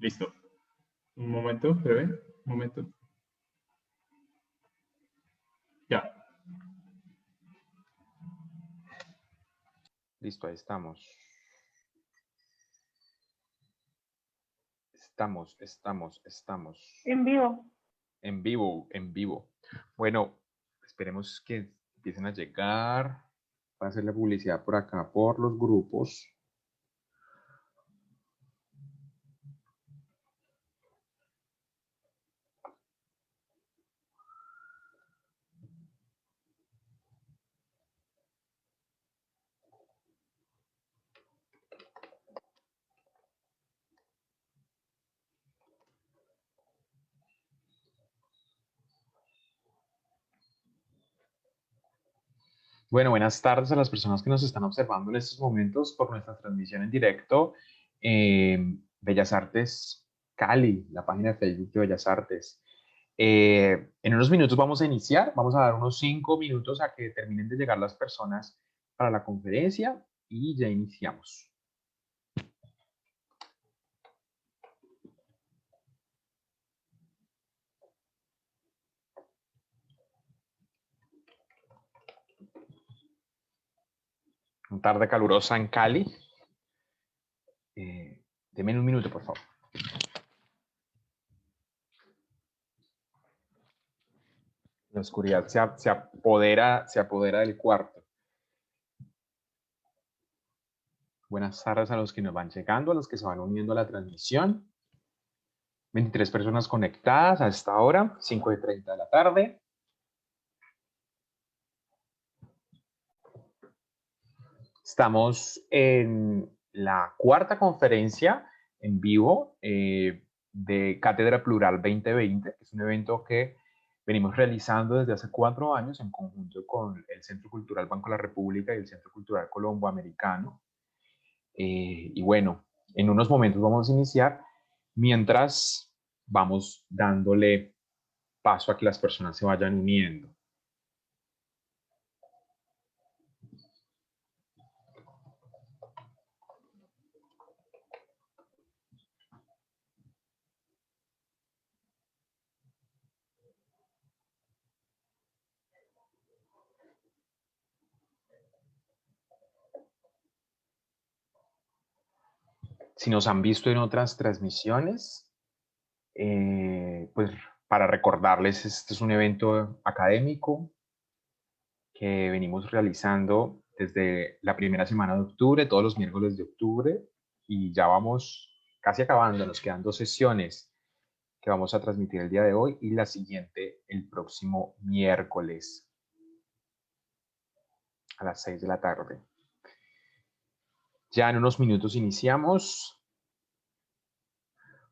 Listo. Un momento, breve. Un momento. Ya. Listo, ahí estamos. Estamos. En vivo. En vivo. Bueno, esperemos que empiecen a llegar. Voy a hacer la publicidad por acá, por los grupos. Bueno, buenas tardes a las personas que nos están observando en estos momentos por nuestra transmisión en directo en Bellas Artes Cali, la página de Facebook de Bellas Artes. En unos minutos vamos a iniciar, vamos a dar unos 5 minutos a que terminen de llegar las personas para la conferencia y ya iniciamos. Una tarde calurosa en Cali. Deme un minuto, por favor. La oscuridad se apodera del cuarto. Buenas tardes a los que nos van llegando, a los que se van uniendo a la transmisión. 23 personas conectadas a esta hora, 5:30 de la tarde. Estamos en la cuarta conferencia en vivo de Cátedra Plural 2020, que es un evento que venimos realizando desde hace 4 años en conjunto con el Centro Cultural Banco de la República y el Centro Cultural Colombo Americano. Y bueno, en unos momentos vamos a iniciar mientras vamos dándole paso a que las personas se vayan uniendo. Si nos han visto en otras transmisiones, pues para recordarles, este es un evento académico que venimos realizando desde la primera semana de octubre, todos los miércoles de octubre, y ya vamos casi acabando, nos quedan 2 sesiones que vamos a transmitir el día de hoy y la siguiente el próximo miércoles a las 6 de la tarde. Ya en unos minutos iniciamos.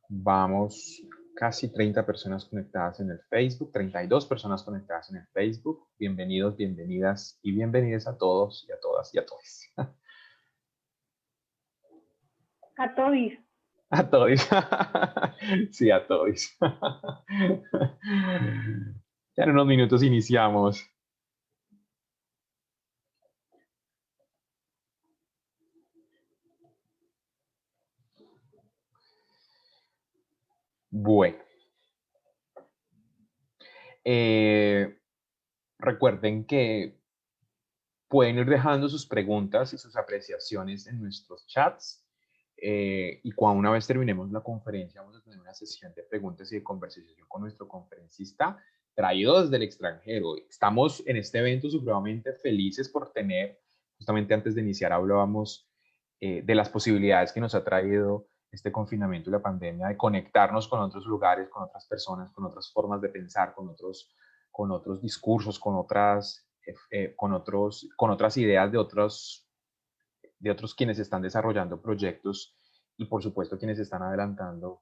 Vamos, casi 30 personas conectadas en el Facebook, 32 personas conectadas en el Facebook. Bienvenidos, bienvenidas y bienvenidas a todos y a todas y a todos. A todos. A todos. Sí, a todos. Ya en unos minutos iniciamos. Bueno. Recuerden que pueden ir dejando sus preguntas y sus apreciaciones en nuestros chats. Y cuando una vez terminemos la conferencia, vamos a tener una sesión de preguntas y de conversación con nuestro conferencista traído desde el extranjero. Estamos en este evento supremamente felices por tener, justamente antes de iniciar hablábamos de las posibilidades que nos ha traído este confinamiento y la pandemia de conectarnos con otros lugares, con otras personas, con otras formas de pensar, con otros discursos, con otras ideas de otros quienes están desarrollando proyectos y por supuesto quienes están adelantando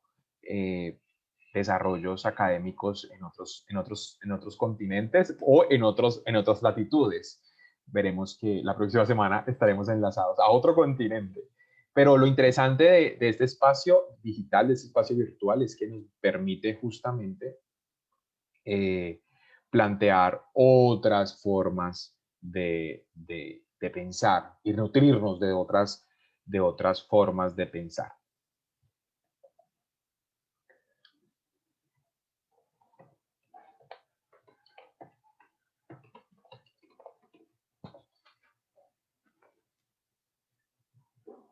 desarrollos académicos en otros continentes o en otras latitudes. Veremos que la próxima semana estaremos enlazados a otro continente. Pero lo interesante de este espacio digital, de este espacio virtual, es que nos permite justamente plantear otras formas de pensar y nutrirnos de otras formas de pensar.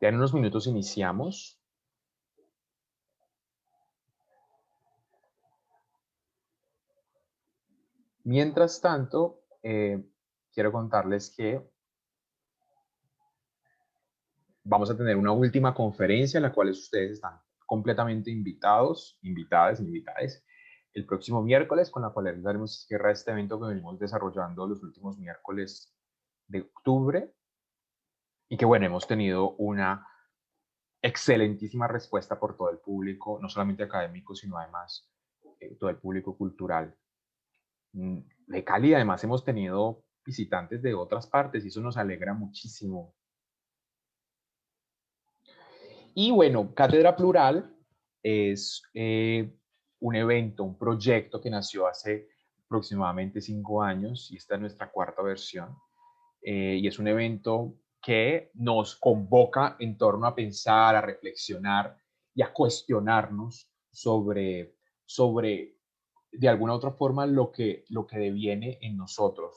Ya en unos minutos iniciamos. Mientras tanto, quiero contarles que vamos a tener una última conferencia en la cual ustedes están completamente invitados, invitadas, invitades, el próximo miércoles, con la cual les daremos cierre a este evento que venimos desarrollando los últimos miércoles de octubre y que, bueno, hemos tenido una excelentísima respuesta por todo el público, no solamente académico, sino además todo el público cultural de Cali. Además, hemos tenido visitantes de otras partes y eso nos alegra muchísimo. Y bueno, Cátedra Plural es un evento, un proyecto que nació hace aproximadamente 5 años y esta es nuestra cuarta versión. Y es un evento que nos convoca en torno a pensar, a reflexionar y a cuestionarnos sobre de alguna otra forma lo que deviene en nosotros,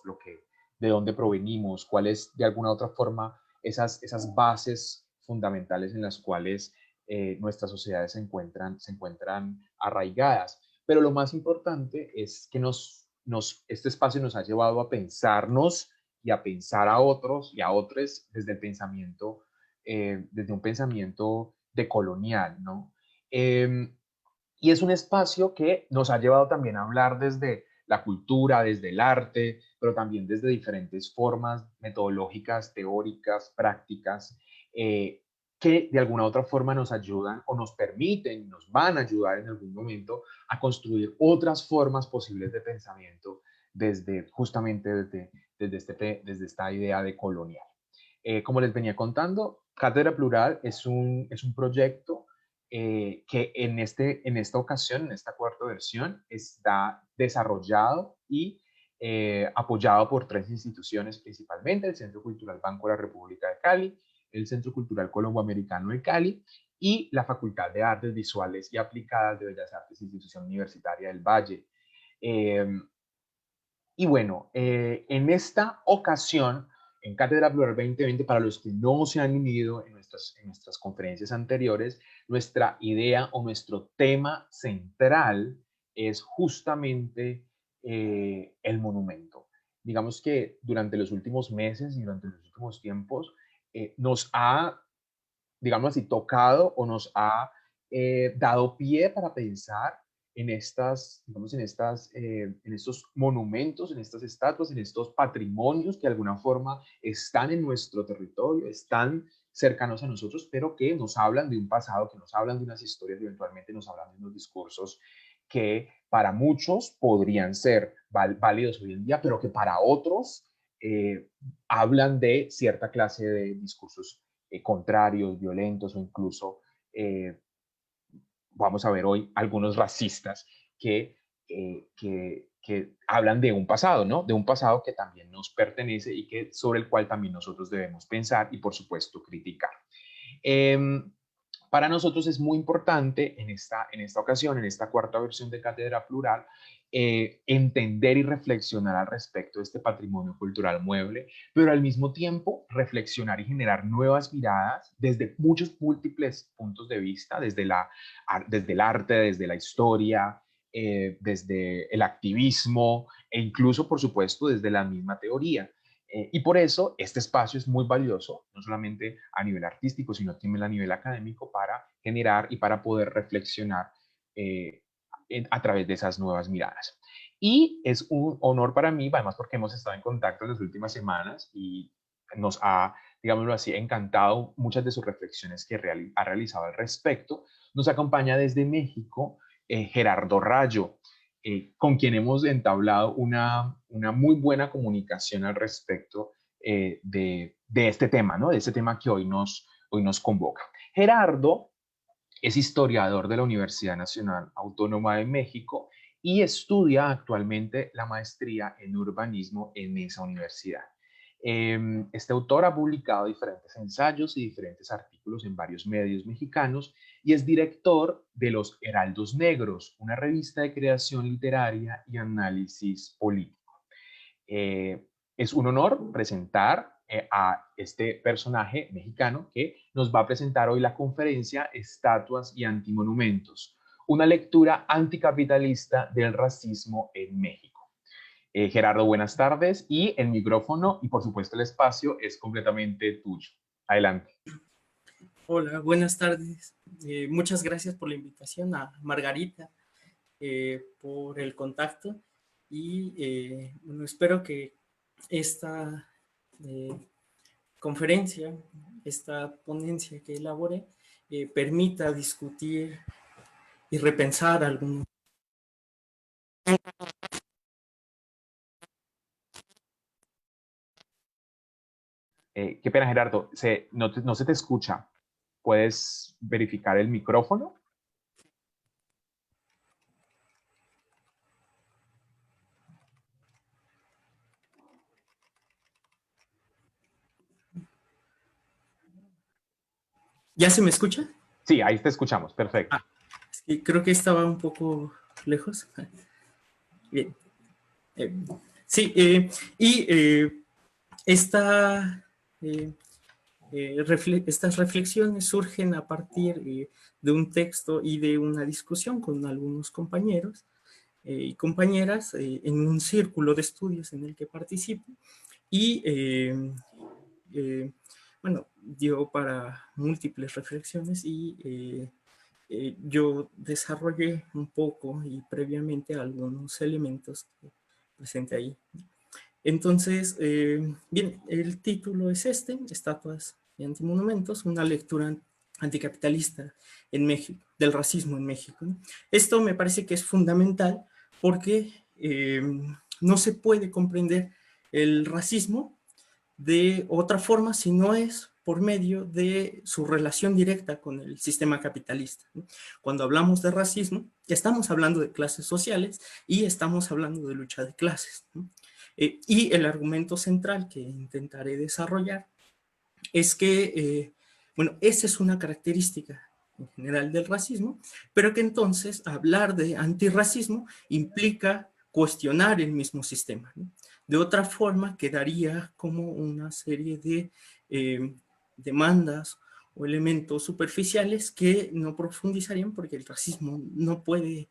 de dónde provenimos, cuáles de alguna otra forma esas bases fundamentales en las cuales nuestras sociedades se encuentran arraigadas. Pero lo más importante es que este espacio nos ha llevado a pensarnos y a pensar a otros y a otros desde el pensamiento, desde un pensamiento decolonial, ¿no? Y es un espacio que nos ha llevado también a hablar desde la cultura, desde el arte, pero también desde diferentes formas metodológicas, teóricas, prácticas, que de alguna u otra forma nos ayudan o nos permiten, nos van a ayudar en algún momento a construir otras formas posibles de pensamiento justamente desde esta idea de colonial. Como les venía contando, Cátedra Plural es un proyecto que en esta ocasión, en esta cuarta versión, está desarrollado y apoyado por 3 instituciones principalmente: el Centro Cultural Banco de la República de Cali, el Centro Cultural Colomboamericano de Cali y la Facultad de Artes Visuales y Aplicadas de Bellas Artes, Institución Universitaria del Valle. Y bueno, en esta ocasión, en Cátedra Plural 2020, para los que no se han unido en nuestras conferencias anteriores, nuestra idea o nuestro tema central es justamente el monumento. Digamos que durante los últimos meses y durante los últimos tiempos nos ha, digamos así, tocado o nos ha dado pie para pensar digamos, en estos monumentos, en estas estatuas, en estos patrimonios que de alguna forma están en nuestro territorio, están cercanos a nosotros, pero que nos hablan de un pasado, que nos hablan de unas historias y eventualmente nos hablan de unos discursos que para muchos podrían ser válidos hoy en día, pero que para otros hablan de cierta clase de discursos contrarios, violentos o incluso vamos a ver hoy algunos racistas que hablan de un pasado, ¿no? De un pasado que también nos pertenece y sobre el cual también nosotros debemos pensar y, por supuesto, criticar. Para nosotros es muy importante en esta ocasión, en esta cuarta versión de Cátedra Plural, entender y reflexionar al respecto de este patrimonio cultural mueble, pero al mismo tiempo reflexionar y generar nuevas miradas desde muchos múltiples puntos de vista, desde el arte, desde la historia, desde el activismo e incluso, por supuesto, desde la misma teoría. Y por eso este espacio es muy valioso, no solamente a nivel artístico, sino también a nivel académico, para generar y para poder reflexionar a través de esas nuevas miradas. Y es un honor para mí, además porque hemos estado en contacto en las últimas semanas y nos ha, digámoslo así, encantado muchas de sus reflexiones que ha realizado al respecto. Nos acompaña desde México Gerardo Rayo, con quien hemos entablado una muy buena comunicación al respecto de este tema, ¿no? De este tema que hoy nos convoca. Gerardo es historiador de la Universidad Nacional Autónoma de México y estudia actualmente la maestría en urbanismo en esa universidad. Este autor ha publicado diferentes ensayos y diferentes artículos en varios medios mexicanos y es director de Los Heraldos Negros, una revista de creación literaria y análisis político. Es un honor presentar a este personaje mexicano que nos va a presentar hoy la conferencia Estatuas y Antimonumentos, una lectura anticapitalista del racismo en México. Gerardo, buenas tardes, y el micrófono y por supuesto el espacio es completamente tuyo. Adelante. Hola, buenas tardes. Muchas gracias por la invitación a Margarita, por el contacto y bueno, espero que esta conferencia, esta ponencia que elabore, permita discutir y repensar algunos. Qué pena, Gerardo, no se te escucha. ¿Puedes verificar el micrófono? ¿Ya se me escucha? Sí, ahí te escuchamos, perfecto. Es que creo que estaba un poco lejos. Bien. Sí, esta... estas reflexiones surgen a partir de un texto y de una discusión con algunos compañeros y compañeras en un círculo de estudios en el que participo y bueno, dio para múltiples reflexiones y yo desarrollé un poco y previamente algunos elementos que presenté ahí. Entonces, bien, el título es este, Estatuas y Antimonumentos, una lectura anticapitalista en México, del racismo en México, ¿no? Esto me parece que es fundamental porque no se puede comprender el racismo de otra forma si no es por medio de su relación directa con el sistema capitalista, ¿no? Cuando hablamos de racismo, estamos hablando de clases sociales y estamos hablando de lucha de clases, ¿no? Y el argumento central que intentaré desarrollar es que, bueno, esa es una característica en general del racismo, pero que entonces hablar de antirracismo implica cuestionar el mismo sistema, ¿no? De otra forma quedaría como una serie de demandas o elementos superficiales que no profundizarían porque el racismo no puede,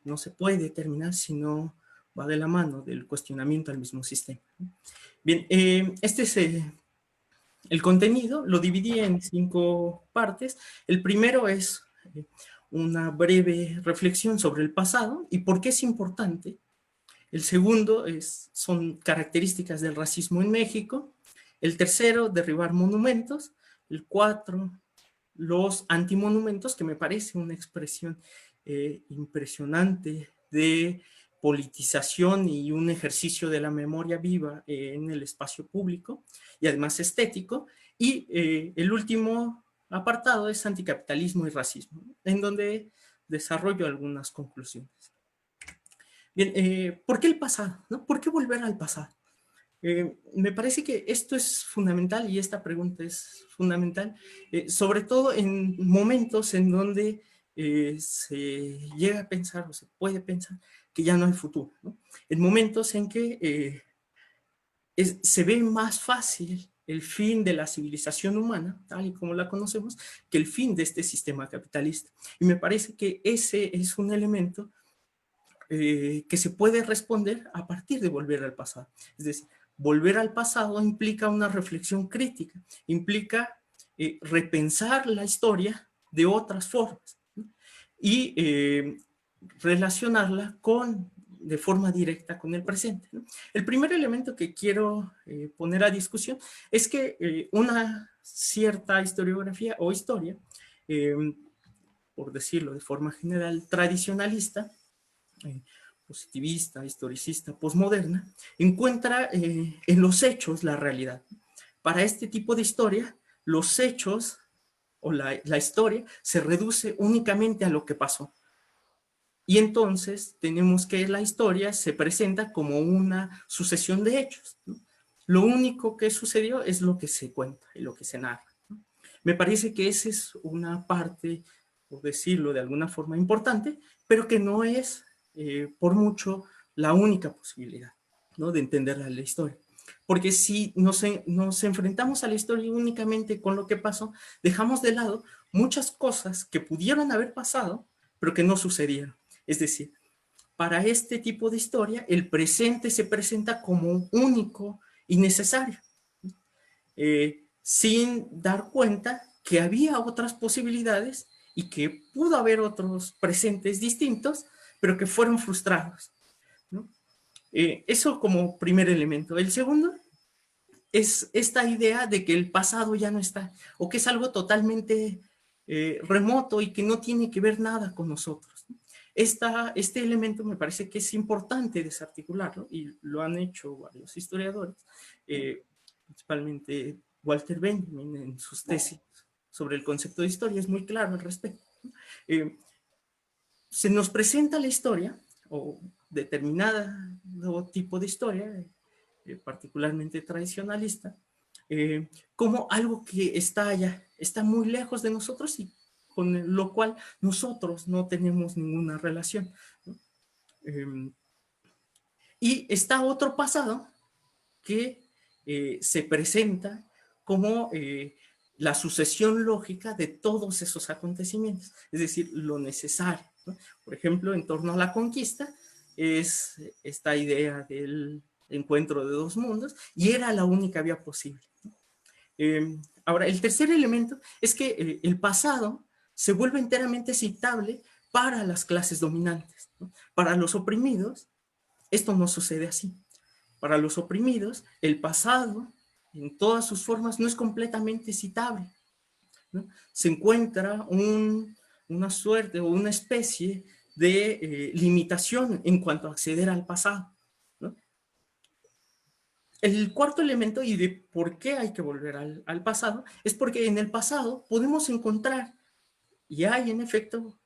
no se puede determinar si no va de la mano del cuestionamiento al mismo sistema. Bien, este es el contenido, lo dividí en 5 partes. El primero es una breve reflexión sobre el pasado y por qué es importante. El segundo son características del racismo en México. El tercero, derribar monumentos. El 4, los antimonumentos, que me parece una expresión impresionante de politización y un ejercicio de la memoria viva en el espacio público y además estético. Y el último apartado es anticapitalismo y racismo, en donde desarrollo algunas conclusiones. Bien, ¿por qué el pasado? ¿No? ¿Por qué volver al pasado? Me parece que esto es fundamental y esta pregunta es fundamental, sobre todo en momentos en donde se llega a pensar o se puede pensar que ya no hay futuro, ¿no? En momentos en que se ve más fácil el fin de la civilización humana, tal y como la conocemos, que el fin de este sistema capitalista. Y me parece que ese es un elemento que se puede responder a partir de volver al pasado. Es decir, volver al pasado implica una reflexión crítica, implica repensar la historia de otras formas, ¿no? Y relacionarla de forma directa con el presente, ¿no? El primer elemento que quiero poner a discusión es que una cierta historiografía o historia, por decirlo de forma general, tradicionalista, positivista, historicista, posmoderna, encuentra en los hechos la realidad. Para este tipo de historia, los hechos o la historia se reduce únicamente a lo que pasó. Y entonces tenemos que la historia se presenta como una sucesión de hechos, ¿no? Lo único que sucedió es lo que se cuenta y lo que se narra, ¿no? Me parece que esa es una parte, por decirlo de alguna forma, importante, pero que no es por mucho la única posibilidad, ¿no?, de entender la historia. Porque si nos enfrentamos a la historia únicamente con lo que pasó, dejamos de lado muchas cosas que pudieron haber pasado, pero que no sucedieron. Es decir, para este tipo de historia, el presente se presenta como único y necesario, sin dar cuenta que había otras posibilidades y que pudo haber otros presentes distintos, pero que fueron frustrados, ¿no? Eso como primer elemento. El segundo es esta idea de que el pasado ya no está, o que es algo totalmente remoto y que no tiene que ver nada con nosotros. Este elemento me parece que es importante desarticularlo, y lo han hecho varios historiadores, principalmente Walter Benjamin en sus tesis sobre el concepto de historia, es muy claro al respecto. Se nos presenta la historia, o determinado tipo de historia, particularmente tradicionalista, como algo que está allá, está muy lejos de nosotros y con lo cual nosotros no tenemos ninguna relación, ¿no? Y está otro pasado que se presenta como la sucesión lógica de todos esos acontecimientos, es decir, lo necesario, ¿no? Por ejemplo, en torno a la conquista, es esta idea del encuentro de dos mundos, y era la única vía posible. Ahora, el tercer elemento es que el pasado se vuelve enteramente citable para las clases dominantes, ¿no? Para los oprimidos, esto no sucede así. Para los oprimidos, el pasado, en todas sus formas, no es completamente citable, ¿no? Se encuentra una suerte o una especie de limitación en cuanto a acceder al pasado, ¿no? El cuarto elemento, y de por qué hay que volver al pasado, es porque en el pasado podemos encontrar, y hay en efecto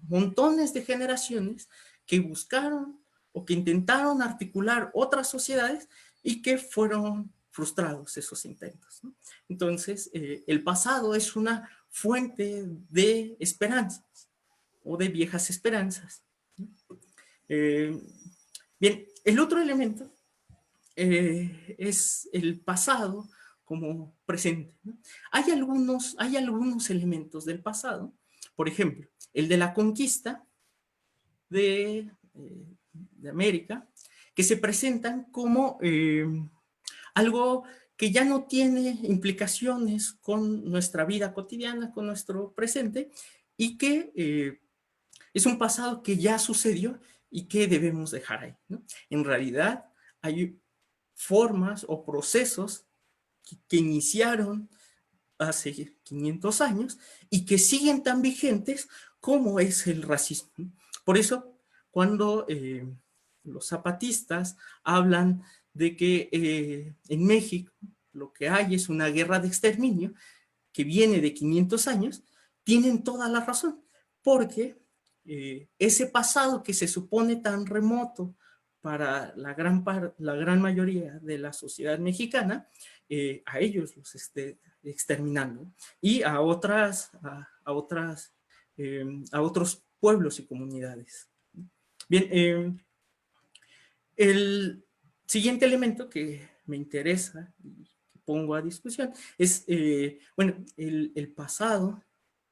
montones de generaciones que buscaron o que intentaron articular otras sociedades y que fueron frustrados esos intentos, ¿no? Entonces, el pasado es una fuente de esperanzas o de viejas esperanzas, ¿no? Bien, el otro elemento es el pasado como presente, ¿no? Hay algunos elementos del pasado, por ejemplo, el de la conquista de América, que se presentan como algo que ya no tiene implicaciones con nuestra vida cotidiana, con nuestro presente, y que es un pasado que ya sucedió y que debemos dejar ahí, ¿no? En realidad hay formas o procesos que iniciaron hace 500 años y que siguen tan vigentes como es el racismo. Por eso, cuando los zapatistas hablan de que en México lo que hay es una guerra de exterminio que viene de 500 años, tienen toda la razón, porque ese pasado que se supone tan remoto para la gran mayoría de la sociedad mexicana, a ellos los exterminando, y a otros pueblos y comunidades. Bien, el siguiente elemento que me interesa y que pongo a discusión es, bueno, el pasado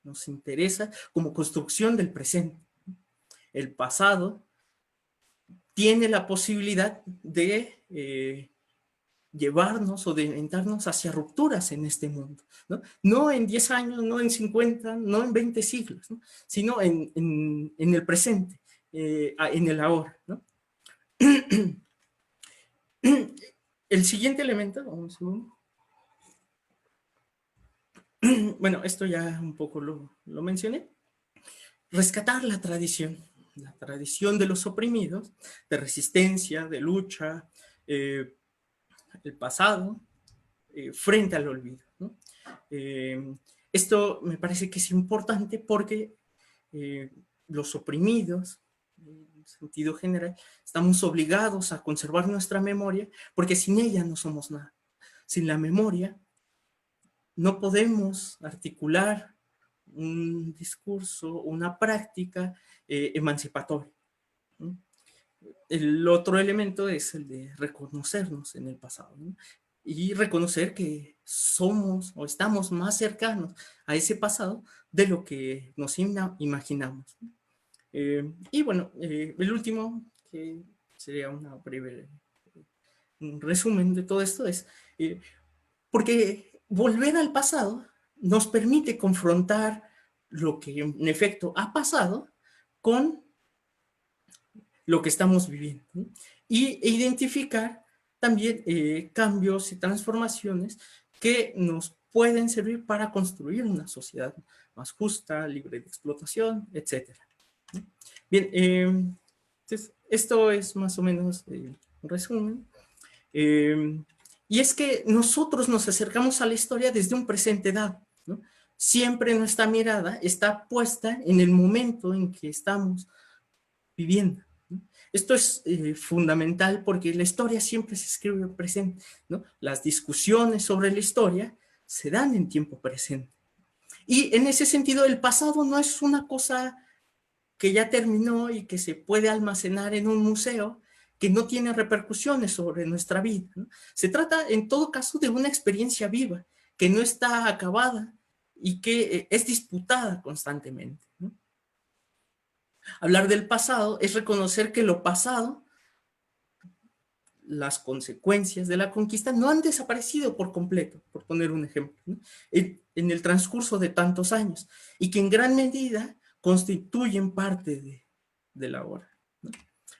nos interesa como construcción del presente. El pasado tiene la posibilidad de llevarnos o de orientarnos hacia rupturas en este mundo, ¿no? No en 10 años, no en 50, no en 20 siglos, ¿no? Sino en el presente, en el ahora, ¿no? El siguiente elemento, un segundo. Bueno, esto ya un poco lo mencioné. Rescatar la tradición de los oprimidos, de resistencia, de lucha, el pasado, frente al olvido, ¿no? Esto me parece que es importante porque los oprimidos, en sentido general, estamos obligados a conservar nuestra memoria, porque sin ella no somos nada. Sin la memoria no podemos articular un discurso, una práctica emancipatoria, ¿no? El otro elemento es el de reconocernos en el pasado, ¿no? Y reconocer que somos o estamos más cercanos a ese pasado de lo que nos imaginamos. Y bueno, el último, que sería una breve un resumen de todo esto, es porque volver al pasado nos permite confrontar lo que en efecto ha pasado con lo que estamos viviendo, ¿no? E identificar también cambios y transformaciones que nos pueden servir para construir una sociedad más justa, libre de explotación, etc. Bien, entonces, esto es más o menos un resumen. Y es que nosotros nos acercamos a la historia desde un presente dado, ¿no? Siempre nuestra mirada está puesta en el momento en que estamos viviendo, ¿no? Esto es fundamental porque la historia siempre se escribe en presente, ¿no? Las discusiones sobre la historia se dan en tiempo presente. Y en ese sentido, el pasado no es una cosa que ya terminó y que se puede almacenar en un museo, que no tiene repercusiones sobre nuestra vida, ¿no? Se trata, en todo caso, de una experiencia viva, que no está acabada y que es disputada constantemente, ¿no? Hablar del pasado es reconocer que lo pasado, las consecuencias de la conquista, no han desaparecido por completo, por poner un ejemplo, ¿no? En el transcurso de tantos años, y que en gran medida constituyen parte de la hora, ¿no?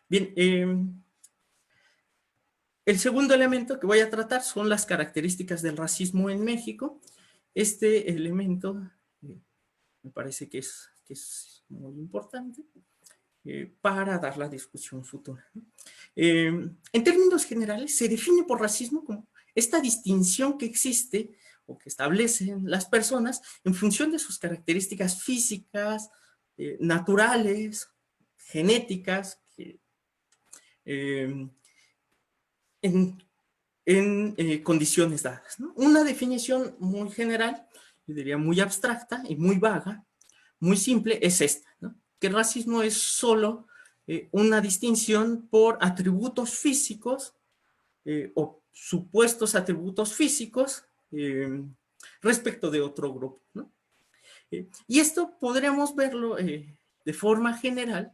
Bien, el segundo elemento que voy a tratar son las características del racismo en México. Este elemento me parece que es muy importante para dar la discusión futura. En términos generales, se define por racismo como esta distinción que existe o que establecen las personas en función de sus características físicas, naturales, genéticas, en condiciones dadas, ¿no? Una definición muy general, yo diría muy abstracta y muy vaga, muy simple, es esta, ¿no? Que el racismo es solo una distinción por atributos físicos o supuestos atributos físicos respecto de otro grupo, ¿no? Y esto podríamos verlo de forma general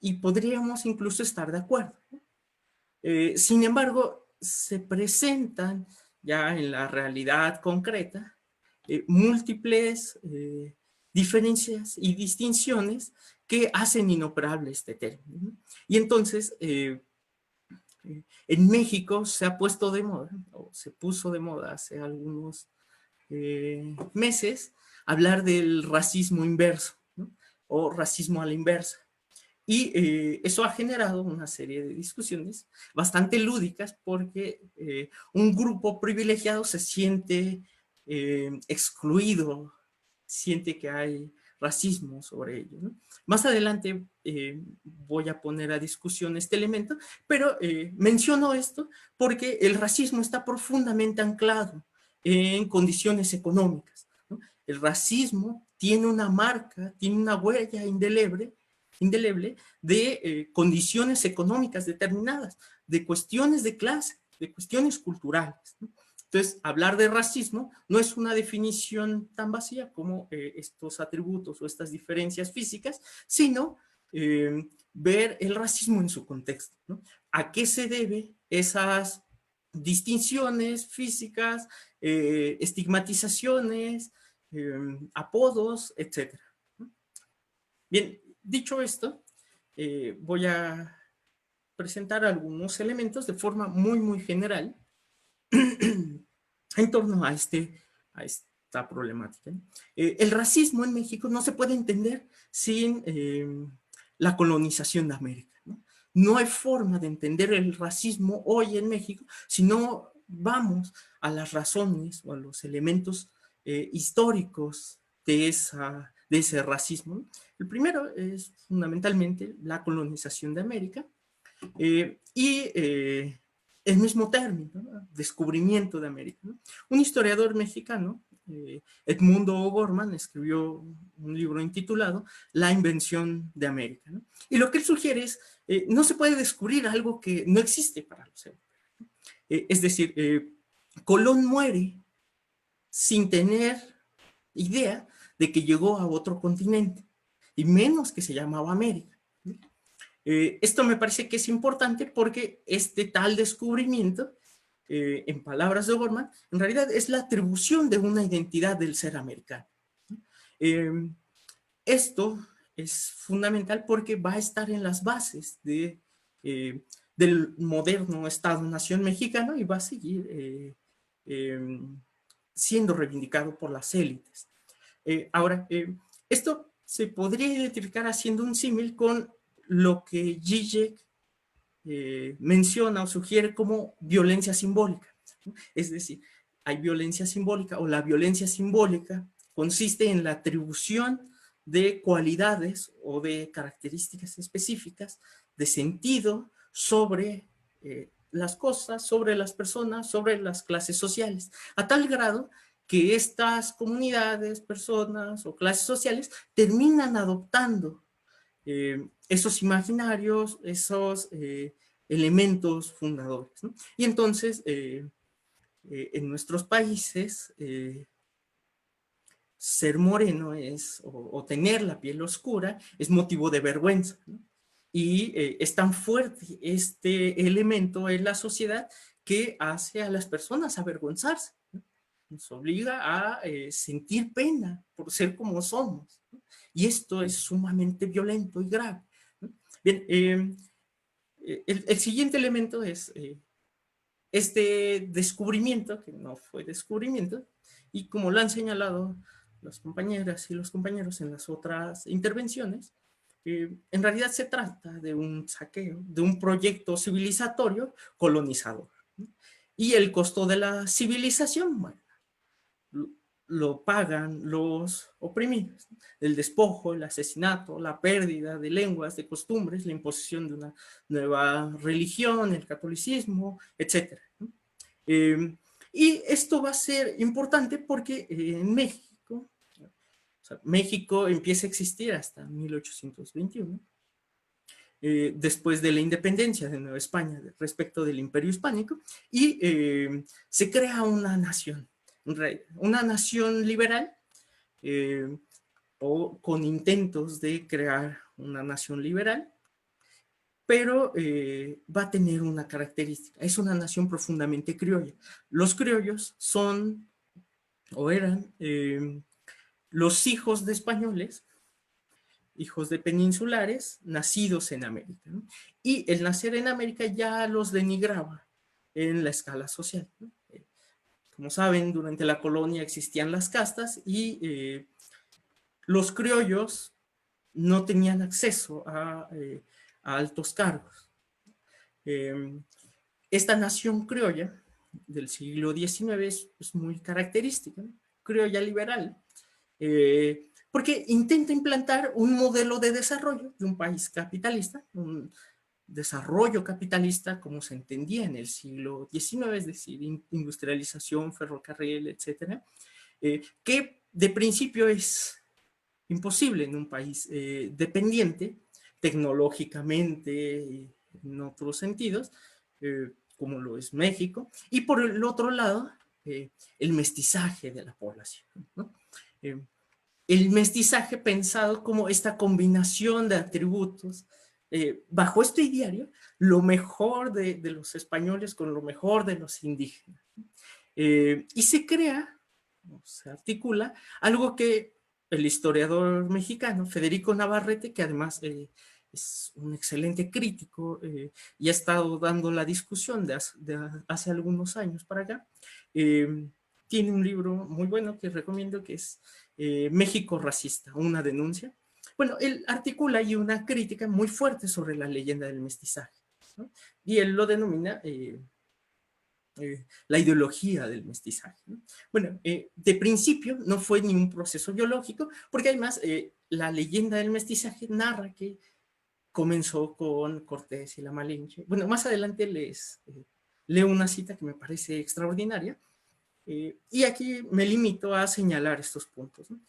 y podríamos incluso estar de acuerdo, ¿no? Sin embargo, se presentan ya en la realidad concreta múltiples diferencias y distinciones que hacen inoperable este término, ¿no? Y entonces, en México se ha puesto de moda, o se puso de moda hace algunos meses, hablar del racismo inverso, ¿no? O racismo a la inversa. Y eso ha generado una serie de discusiones bastante lúdicas porque un grupo privilegiado se siente excluido, siente que hay racismo sobre ello, ¿no? Más adelante voy a poner a discusión este elemento, pero menciono esto porque el racismo está profundamente anclado en condiciones económicas, ¿no? El racismo tiene una marca, tiene una huella indeleble de condiciones económicas determinadas, de cuestiones de clase, de cuestiones culturales, ¿no? Entonces, hablar de racismo no es una definición tan vacía como estos atributos o estas diferencias físicas, sino ver el racismo en su contexto, ¿no? ¿A qué se debe esas distinciones físicas, estigmatizaciones, apodos, etcétera? Bien, dicho esto, voy a presentar algunos elementos de forma muy, muy general en torno a esta problemática. El racismo en México no se puede entender sin la colonización de América, ¿no? No hay forma de entender el racismo hoy en México si no vamos a las razones o a los elementos históricos de ese racismo, ¿no? El primero es fundamentalmente la colonización de América y el mismo término, ¿no? Descubrimiento de América, ¿no? Un historiador mexicano, Edmundo O'Gorman escribió un libro intitulado La invención de América, ¿no? Y lo que él sugiere es, no se puede descubrir algo que no existe para los europeos. Es decir, Colón muere sin tener idea de que llegó a otro continente, y menos que se llamaba América. Esto me parece que es importante porque este tal descubrimiento, en palabras de O'Gorman, en realidad es la atribución de una identidad del ser americano. Esto es fundamental porque va a estar en las bases del moderno Estado-Nación mexicano y va a seguir siendo reivindicado por las élites. Ahora, esto se podría identificar haciendo un símil con lo que Zizek menciona o sugiere como violencia simbólica, ¿no? Es decir, hay violencia simbólica, o la violencia simbólica consiste en la atribución de cualidades o de características específicas de sentido sobre las cosas, sobre las personas, sobre las clases sociales, a tal grado que estas comunidades, personas o clases sociales terminan adoptando esos imaginarios, esos elementos fundadores, ¿no? Y entonces, en nuestros países, ser moreno o tener la piel oscura es motivo de vergüenza, ¿no? Y es tan fuerte este elemento en la sociedad que hace a las personas avergonzarse, ¿no? Nos obliga a sentir pena por ser como somos, ¿no? Y esto es sumamente violento y grave, ¿no? Bien, el siguiente elemento es este descubrimiento, que no fue descubrimiento, y como lo han señalado las compañeras y los compañeros en las otras intervenciones, en realidad se trata de un saqueo, de un proyecto civilizatorio colonizador, ¿no? Y el costo de la civilización, bueno, lo pagan los oprimidos, ¿no? El despojo, el asesinato, la pérdida de lenguas, de costumbres, la imposición de una nueva religión, el catolicismo, etc., ¿no? Y esto va a ser importante porque en México, o sea, México empieza a existir hasta 1821, después de la independencia de Nueva España respecto del Imperio Hispánico, y se crea una nación liberal, o con intentos de crear una nación liberal, pero va a tener una característica: es una nación profundamente criolla. Los criollos son, o eran, los hijos de españoles, hijos de peninsulares, nacidos en América, ¿no? Y el nacer en América ya los denigraba en la escala social, ¿no? Como saben, durante la colonia existían las castas y los criollos no tenían acceso a altos cargos. Esta nación criolla del siglo XIX es muy característica, ¿no? Criolla liberal, porque intenta implantar un modelo de desarrollo de un país capitalista, un desarrollo capitalista como se entendía en el siglo XIX, es decir, industrialización, ferrocarril, etcétera, que de principio es imposible en un país dependiente tecnológicamente, en otros sentidos, como lo es México, y por el otro lado, el mestizaje de la población, ¿no? El mestizaje pensado como esta combinación de atributos, bajo este ideario, lo mejor de los españoles con lo mejor de los indígenas. Y se crea, se articula, algo que el historiador mexicano Federico Navarrete, que además es un excelente crítico y ha estado dando la discusión de hace algunos años para acá, tiene un libro muy bueno que recomiendo, que es México racista, una denuncia. Bueno, él articula ahí una crítica muy fuerte sobre la leyenda del mestizaje, ¿no? Y él lo denomina la ideología del mestizaje, ¿no? Bueno, de principio no fue ni un proceso biológico, porque además la leyenda del mestizaje narra que comenzó con Cortés y la Malinche. Bueno, más adelante les leo una cita que me parece extraordinaria. Y aquí me limito a señalar estos puntos, ¿no?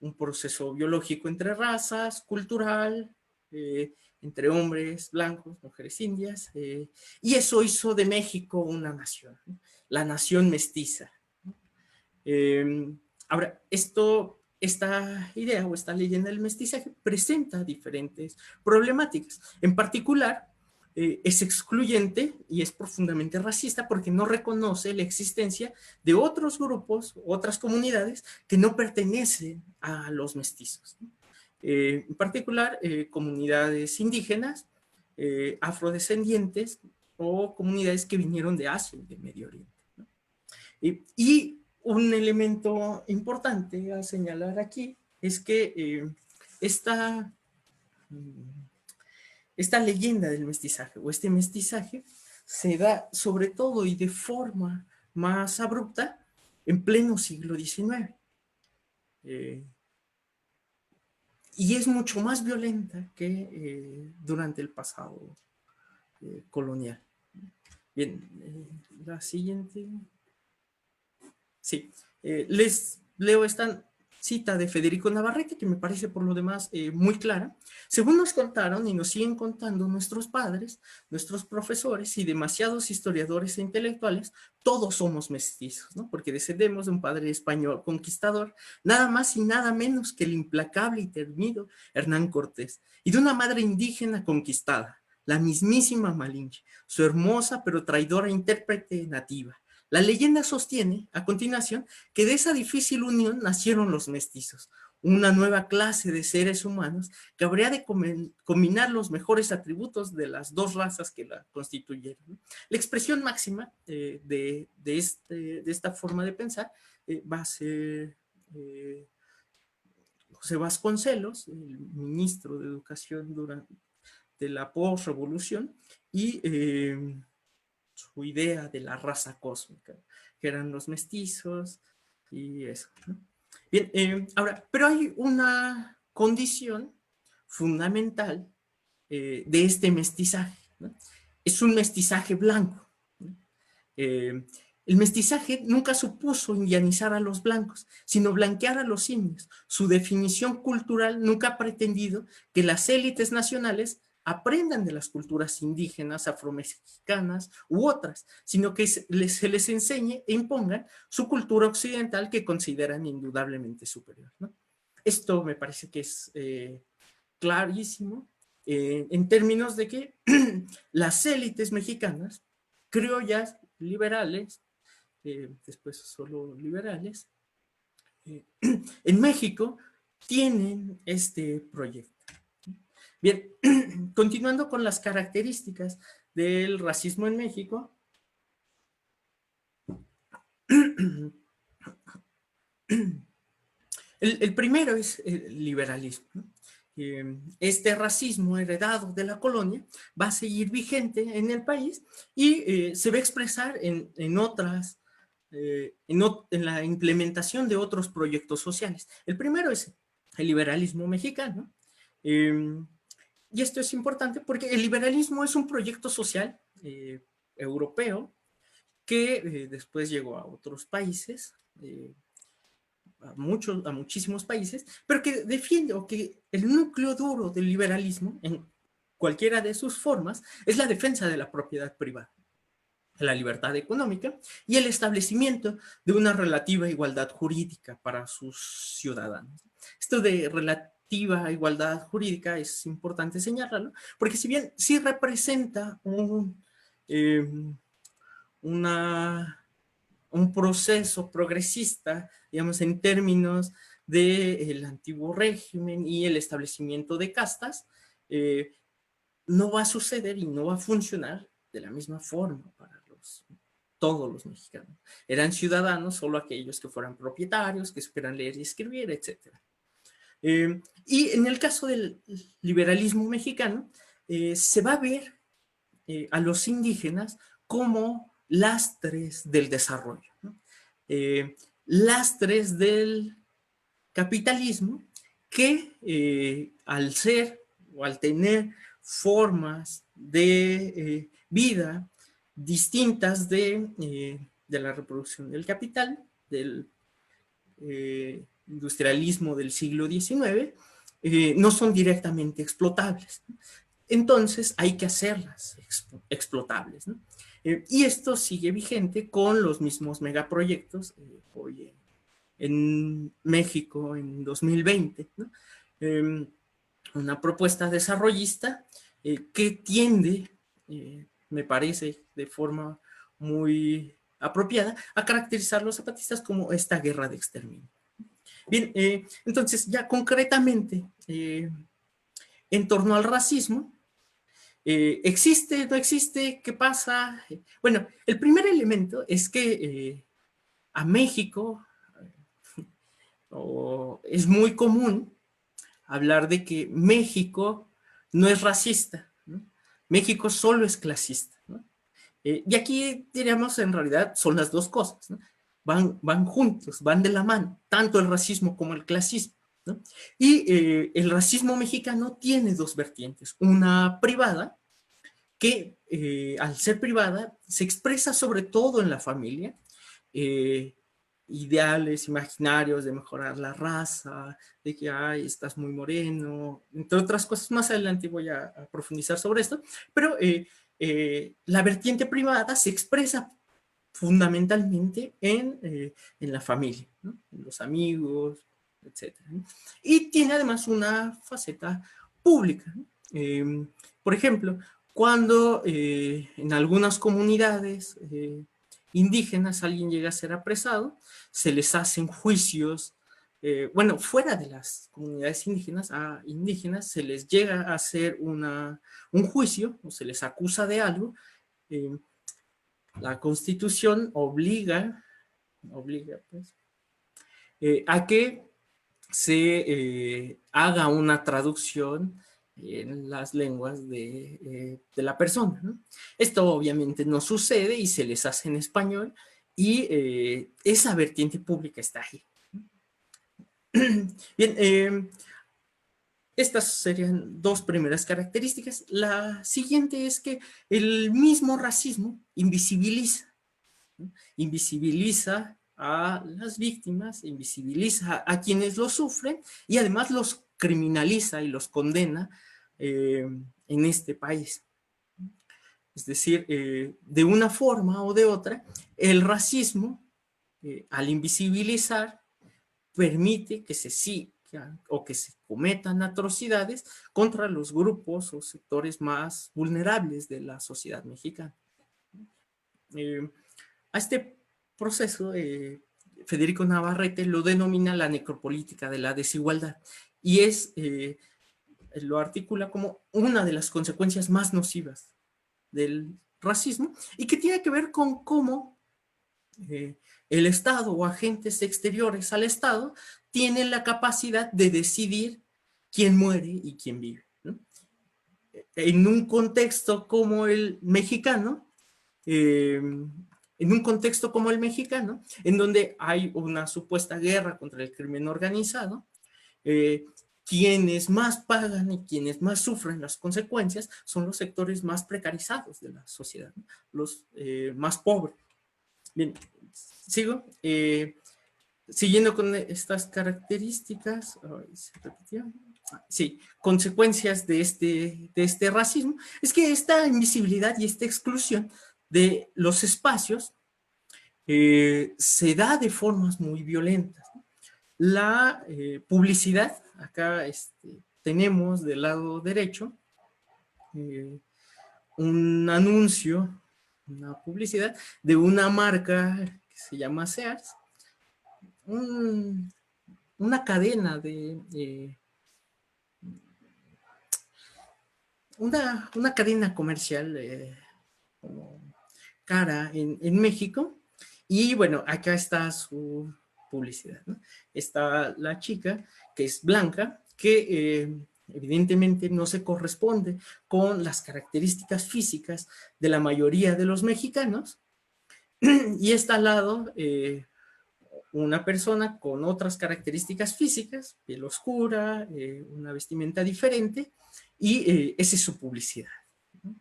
Un proceso biológico entre razas, cultural, entre hombres blancos, mujeres indias, y eso hizo de México una nación, ¿no? La nación mestiza. Ahora, esta idea o esta leyenda del mestizaje presenta diferentes problemáticas. En particular, es excluyente y es profundamente racista porque no reconoce la existencia de otros grupos, otras comunidades que no pertenecen a los mestizos. En particular, comunidades indígenas, afrodescendientes o comunidades que vinieron de Asia y de Medio Oriente, ¿no? Y un elemento importante a señalar aquí es que esta leyenda del mestizaje o este mestizaje se da sobre todo y de forma más abrupta en pleno siglo XIX. Y es mucho más violenta que durante el pasado colonial. Bien, la siguiente. Sí, les leo esta cita de Federico Navarrete, que me parece por lo demás muy clara. Según nos contaron y nos siguen contando nuestros padres, nuestros profesores y demasiados historiadores e intelectuales, todos somos mestizos, ¿no? Porque descendemos de un padre español conquistador, nada más y nada menos que el implacable y temido Hernán Cortés, y de una madre indígena conquistada, la mismísima Malinche, su hermosa pero traidora intérprete nativa. La leyenda sostiene, a continuación, que de esa difícil unión nacieron los mestizos, una nueva clase de seres humanos que habría de combinar los mejores atributos de las dos razas que la constituyeron. La expresión máxima de esta forma de pensar va a ser José Vasconcelos, el ministro de Educación durante la posrevolución, y su idea de la raza cósmica, que eran los mestizos y eso, ¿no? Bien, ahora, pero hay una condición fundamental de este mestizaje, ¿no? Es un mestizaje blanco, ¿no? El mestizaje nunca supuso indianizar a los blancos, sino blanquear a los indios. Su definición cultural nunca ha pretendido que las élites nacionales aprendan de las culturas indígenas, afromexicanas u otras, sino que se les enseñe e impongan su cultura occidental que consideran indudablemente superior, ¿no? Esto me parece que es clarísimo en términos de que las élites mexicanas, criollas, liberales, después solo liberales, en México tienen este proyecto. Bien, continuando con las características del racismo en México. El primero es el liberalismo, ¿no? Este racismo heredado de la colonia va a seguir vigente en el país y se va a expresar en la implementación de otros proyectos sociales. El primero es el liberalismo mexicano. Y esto es importante porque el liberalismo es un proyecto social europeo que después llegó a otros países, a muchísimos países, pero que defiende o que el núcleo duro del liberalismo en cualquiera de sus formas es la defensa de la propiedad privada, la libertad económica y el establecimiento de una relativa igualdad jurídica para sus ciudadanos. Esto de relativa igualdad jurídica es importante señalarlo, porque si bien sí representa un proceso progresista, digamos, en términos del antiguo régimen y el establecimiento de castas, no va a suceder y no va a funcionar de la misma forma para todos los mexicanos. Eran ciudadanos solo aquellos que fueran propietarios, que supieran leer y escribir, etc. Y en el caso del liberalismo mexicano, se va a ver a los indígenas como lastres del desarrollo, ¿no? Lastres del capitalismo que al ser o al tener formas de vida distintas de de la reproducción del capital, del industrialismo del siglo XIX, no son directamente explotables. Entonces hay que hacerlas explotables, ¿no? Y esto sigue vigente con los mismos megaproyectos hoy en México en 2020, ¿no? Una propuesta desarrollista que tiende, me parece de forma muy apropiada, a caracterizar a los zapatistas como esta guerra de exterminio. Bien, entonces ya concretamente, en torno al racismo, ¿existe, no existe? ¿Qué pasa? Bueno, el primer elemento es que a México es muy común hablar de que México no es racista, ¿no? México solo es clasista, ¿no? Y aquí diríamos, en realidad, son las dos cosas, ¿no? Van juntos, van de la mano, tanto el racismo como el clasismo, ¿no? Y el racismo mexicano tiene dos vertientes, una privada, que al ser privada se expresa sobre todo en la familia, ideales imaginarios de mejorar la raza, de que ay, estás muy moreno, entre otras cosas. Más adelante voy a profundizar sobre esto, pero la vertiente privada se expresa fundamentalmente en la familia, ¿no? En los amigos, etc. Y tiene además una faceta pública, ¿no? Por ejemplo, cuando en algunas comunidades indígenas alguien llega a ser apresado, se les hacen juicios, bueno, fuera de las comunidades indígenas, a indígenas se les llega a hacer un juicio, o se les acusa de algo. La Constitución obliga pues, a que se haga una traducción en las lenguas de la persona, ¿no? Esto obviamente no sucede y se les hace en español, y esa vertiente pública está ahí. Bien, estas serían dos primeras características. La siguiente es que el mismo racismo invisibiliza, ¿no? Invisibiliza a las víctimas, invisibiliza a quienes lo sufren y además los criminaliza y los condena en este país. Es decir, de una forma o de otra, el racismo, al invisibilizar, permite que se sigan o que se cometan atrocidades contra los grupos o sectores más vulnerables de la sociedad mexicana. A este proceso, Federico Navarrete lo denomina la necropolítica de la desigualdad, y lo articula como una de las consecuencias más nocivas del racismo, y que tiene que ver con cómo el Estado o agentes exteriores al Estado tienen la capacidad de decidir quién muere y quién vive, ¿no? En un contexto como el mexicano, en donde hay una supuesta guerra contra el crimen organizado, quienes más pagan y quienes más sufren las consecuencias son los sectores más precarizados de la sociedad, ¿no? Los más pobres. Bien, sigo. Siguiendo con estas características, ¿se repitió? Sí, consecuencias de este racismo, es que esta invisibilidad y esta exclusión de los espacios se da de formas muy violentas, ¿no? La publicidad, acá tenemos del lado derecho un anuncio, una publicidad de una marca que se llama Sears, una cadena una cadena comercial como cara en México. Y bueno, acá está su publicidad, ¿no? Está la chica, que es blanca, que evidentemente no se corresponde con las características físicas de la mayoría de los mexicanos, y está al lado una persona con otras características físicas, piel oscura, una vestimenta diferente, y esa es su publicidad, ¿no?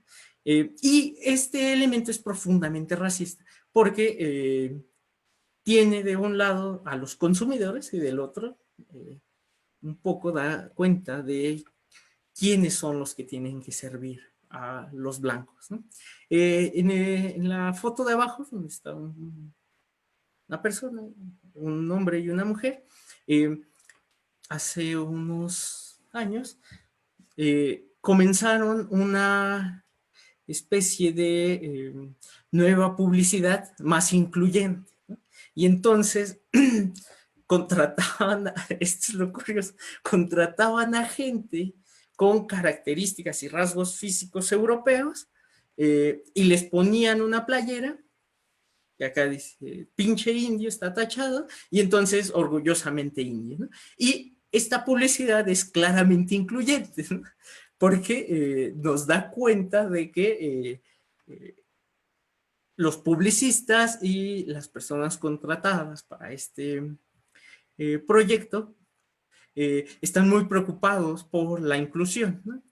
Y este elemento es profundamente racista, porque tiene de un lado a los consumidores y del otro un poco da cuenta de quiénes son los que tienen que servir a los blancos, ¿no? En la foto de abajo, donde está una persona, un hombre y una mujer, hace unos años comenzaron una especie de nueva publicidad más incluyente, ¿no? Y entonces contrataban, esto es lo curioso, contrataban a gente con características y rasgos físicos europeos y les ponían una playera que acá dice pinche indio, está tachado, y entonces orgullosamente indio, ¿no? Y esta publicidad es claramente incluyente, ¿no? Porque nos da cuenta de que los publicistas y las personas contratadas para este proyecto están muy preocupados por la inclusión, ¿no?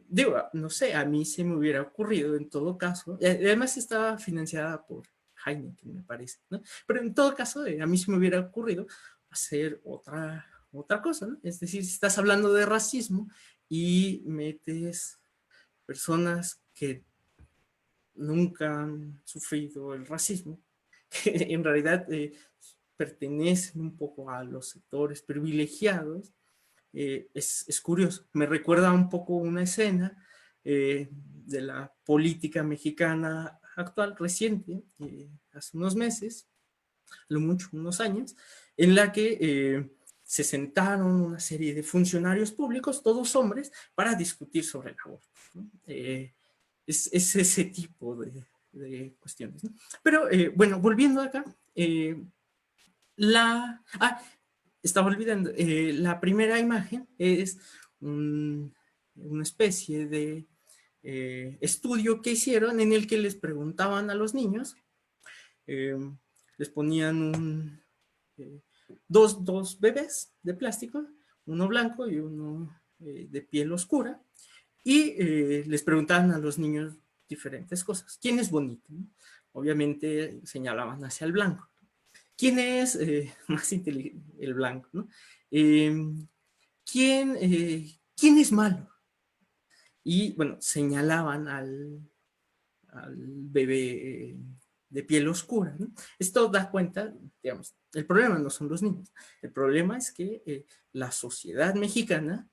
Digo, no sé, a mí se me hubiera ocurrido en todo caso, además estaba financiada por Heineken, me parece, ¿no? Pero en todo caso, a mí se me hubiera ocurrido hacer otra cosa, ¿no? Es decir, si estás hablando de racismo y metes personas que nunca han sufrido el racismo, que en realidad pertenecen un poco a los sectores privilegiados, es curioso. Me recuerda un poco una escena de la política mexicana actual, reciente, hace unos meses, lo mucho, unos años, en la que se sentaron una serie de funcionarios públicos, todos hombres, para discutir sobre el aborto, ¿no? Es ese tipo de cuestiones, ¿no? Pero bueno, volviendo acá, estaba olvidando, la primera imagen es una especie de estudio que hicieron en el que les preguntaban a los niños, les ponían dos bebés de plástico, uno blanco y uno de piel oscura, y les preguntaban a los niños diferentes cosas. ¿Quién es bonito? ¿No? Obviamente señalaban hacia el blanco. ¿Quién es más inteligente? El blanco, ¿no? ¿Quién es malo? Y bueno, señalaban al bebé de piel oscura, ¿no? Esto da cuenta, digamos, el problema no son los niños, el problema es que la sociedad mexicana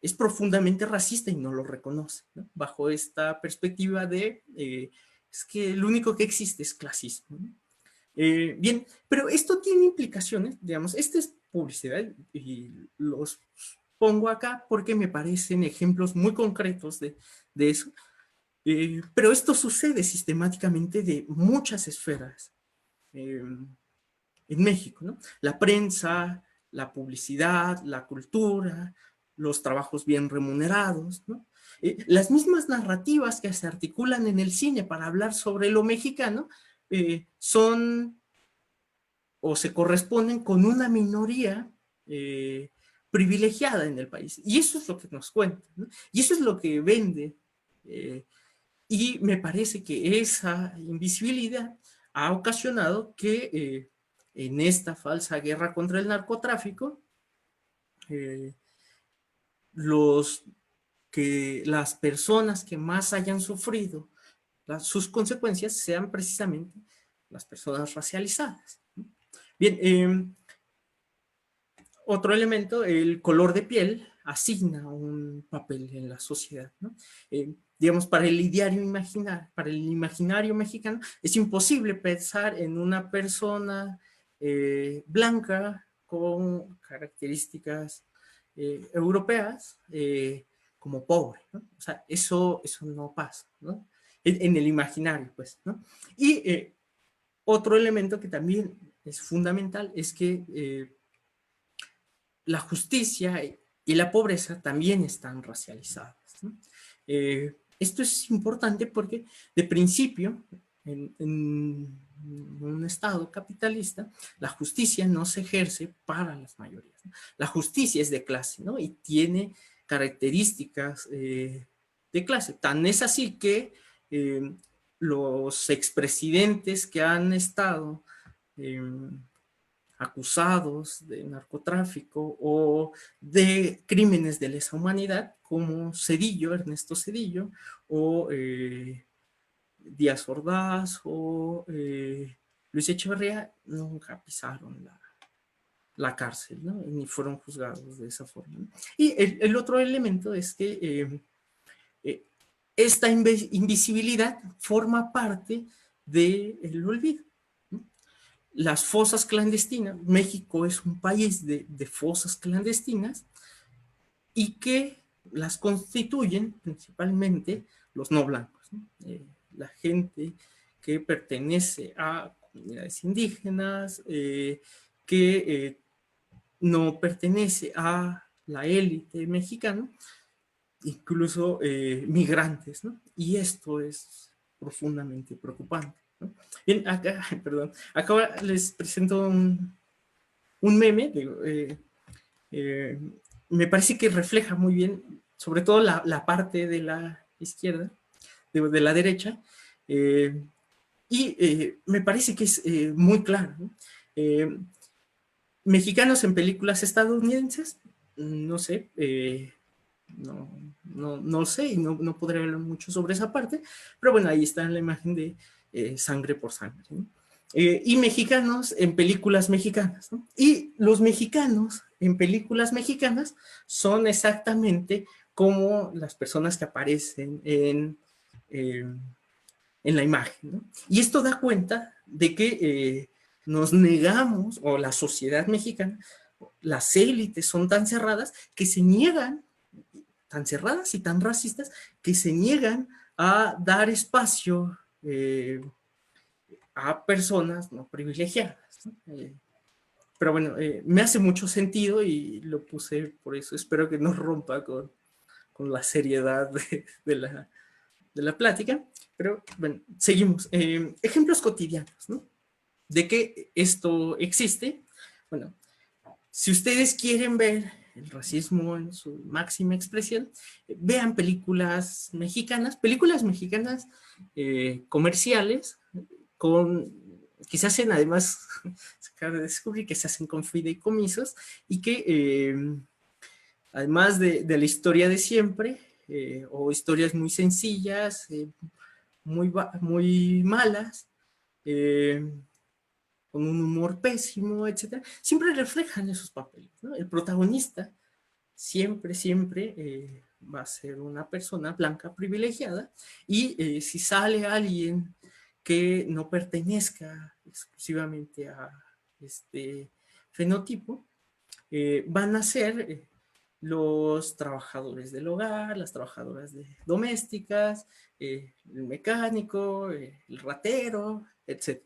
es profundamente racista y no lo reconoce, ¿no? Bajo esta perspectiva de, es que lo único que existe es clasismo, ¿no? Bien, pero esto tiene implicaciones, digamos, esta es publicidad y los pongo acá porque me parecen ejemplos muy concretos de eso, pero esto sucede sistemáticamente de muchas esferas en México, ¿no? La prensa, la publicidad, la cultura, los trabajos bien remunerados, ¿no? Las mismas narrativas que se articulan en el cine para hablar sobre lo mexicano son o se corresponden con una minoría privilegiada en el país. Y eso es lo que nos cuenta, ¿no? Y eso es lo que vende. Y me parece que esa invisibilidad ha ocasionado que en esta falsa guerra contra el narcotráfico, las personas que más hayan sufrido sus consecuencias sean precisamente las personas racializadas. Bien, otro elemento, el color de piel asigna un papel en la sociedad, ¿no? Digamos, para el imaginario mexicano, es imposible pensar en una persona blanca con características europeas como pobre, ¿no? O sea, eso no pasa, ¿no? En el imaginario, pues, ¿no? Y otro elemento que también es fundamental es que la justicia y la pobreza también están racializadas, ¿no? Esto es importante porque de principio en un estado capitalista la justicia no se ejerce para las mayorías, ¿no? La justicia es de clase, ¿no? Y tiene características de clase. Tan es así que los expresidentes que han estado acusados de narcotráfico o de crímenes de lesa humanidad, como Zedillo, Ernesto Zedillo, o Díaz Ordaz, o Luis Echeverría, nunca pisaron la cárcel, ¿no? Ni fueron juzgados de esa forma, ¿no? Y el otro elemento es que esta invisibilidad forma parte del olvido, ¿no? Las fosas clandestinas, México es un país de fosas clandestinas y que las constituyen principalmente los no blancos, ¿no? La gente que pertenece a comunidades indígenas, que no pertenece a la élite mexicana, incluso migrantes, ¿no? Y esto es profundamente preocupante, ¿no? Bien, acá, perdón, acá les presento un meme, digo, me parece que refleja muy bien, sobre todo la parte de la izquierda, de la derecha, y me parece que es muy claro, ¿no? Mexicanos en películas estadounidenses, no sé, no sé y no podré hablar mucho sobre esa parte, pero bueno, ahí está la imagen de Sangre por Sangre, ¿no? Y mexicanos en películas mexicanas, ¿no? Y los mexicanos en películas mexicanas son exactamente como las personas que aparecen en la imagen, ¿no? Y esto da cuenta de que nos negamos, o la sociedad mexicana, las élites son tan cerradas que se niegan, tan cerradas y tan racistas, que se niegan a dar espacio a personas no privilegiadas, ¿no? Pero bueno, me hace mucho sentido y lo puse por eso. Espero que no rompa con la seriedad de la plática. Pero bueno, seguimos. Ejemplos cotidianos, ¿no? De que esto existe. Bueno, si ustedes quieren ver el racismo en su máxima expresión, vean películas mexicanas comerciales, que se hacen además, se acaba de descubrir que se hacen con fideicomisos y que además de la historia de siempre, o historias muy sencillas, muy malas, con un humor pésimo, etcétera, siempre reflejan esos papeles, ¿no? El protagonista siempre va a ser una persona blanca privilegiada, y si sale alguien que no pertenezca exclusivamente a este fenotipo, van a ser los trabajadores del hogar, las trabajadoras domésticas, el mecánico, el ratero, etc.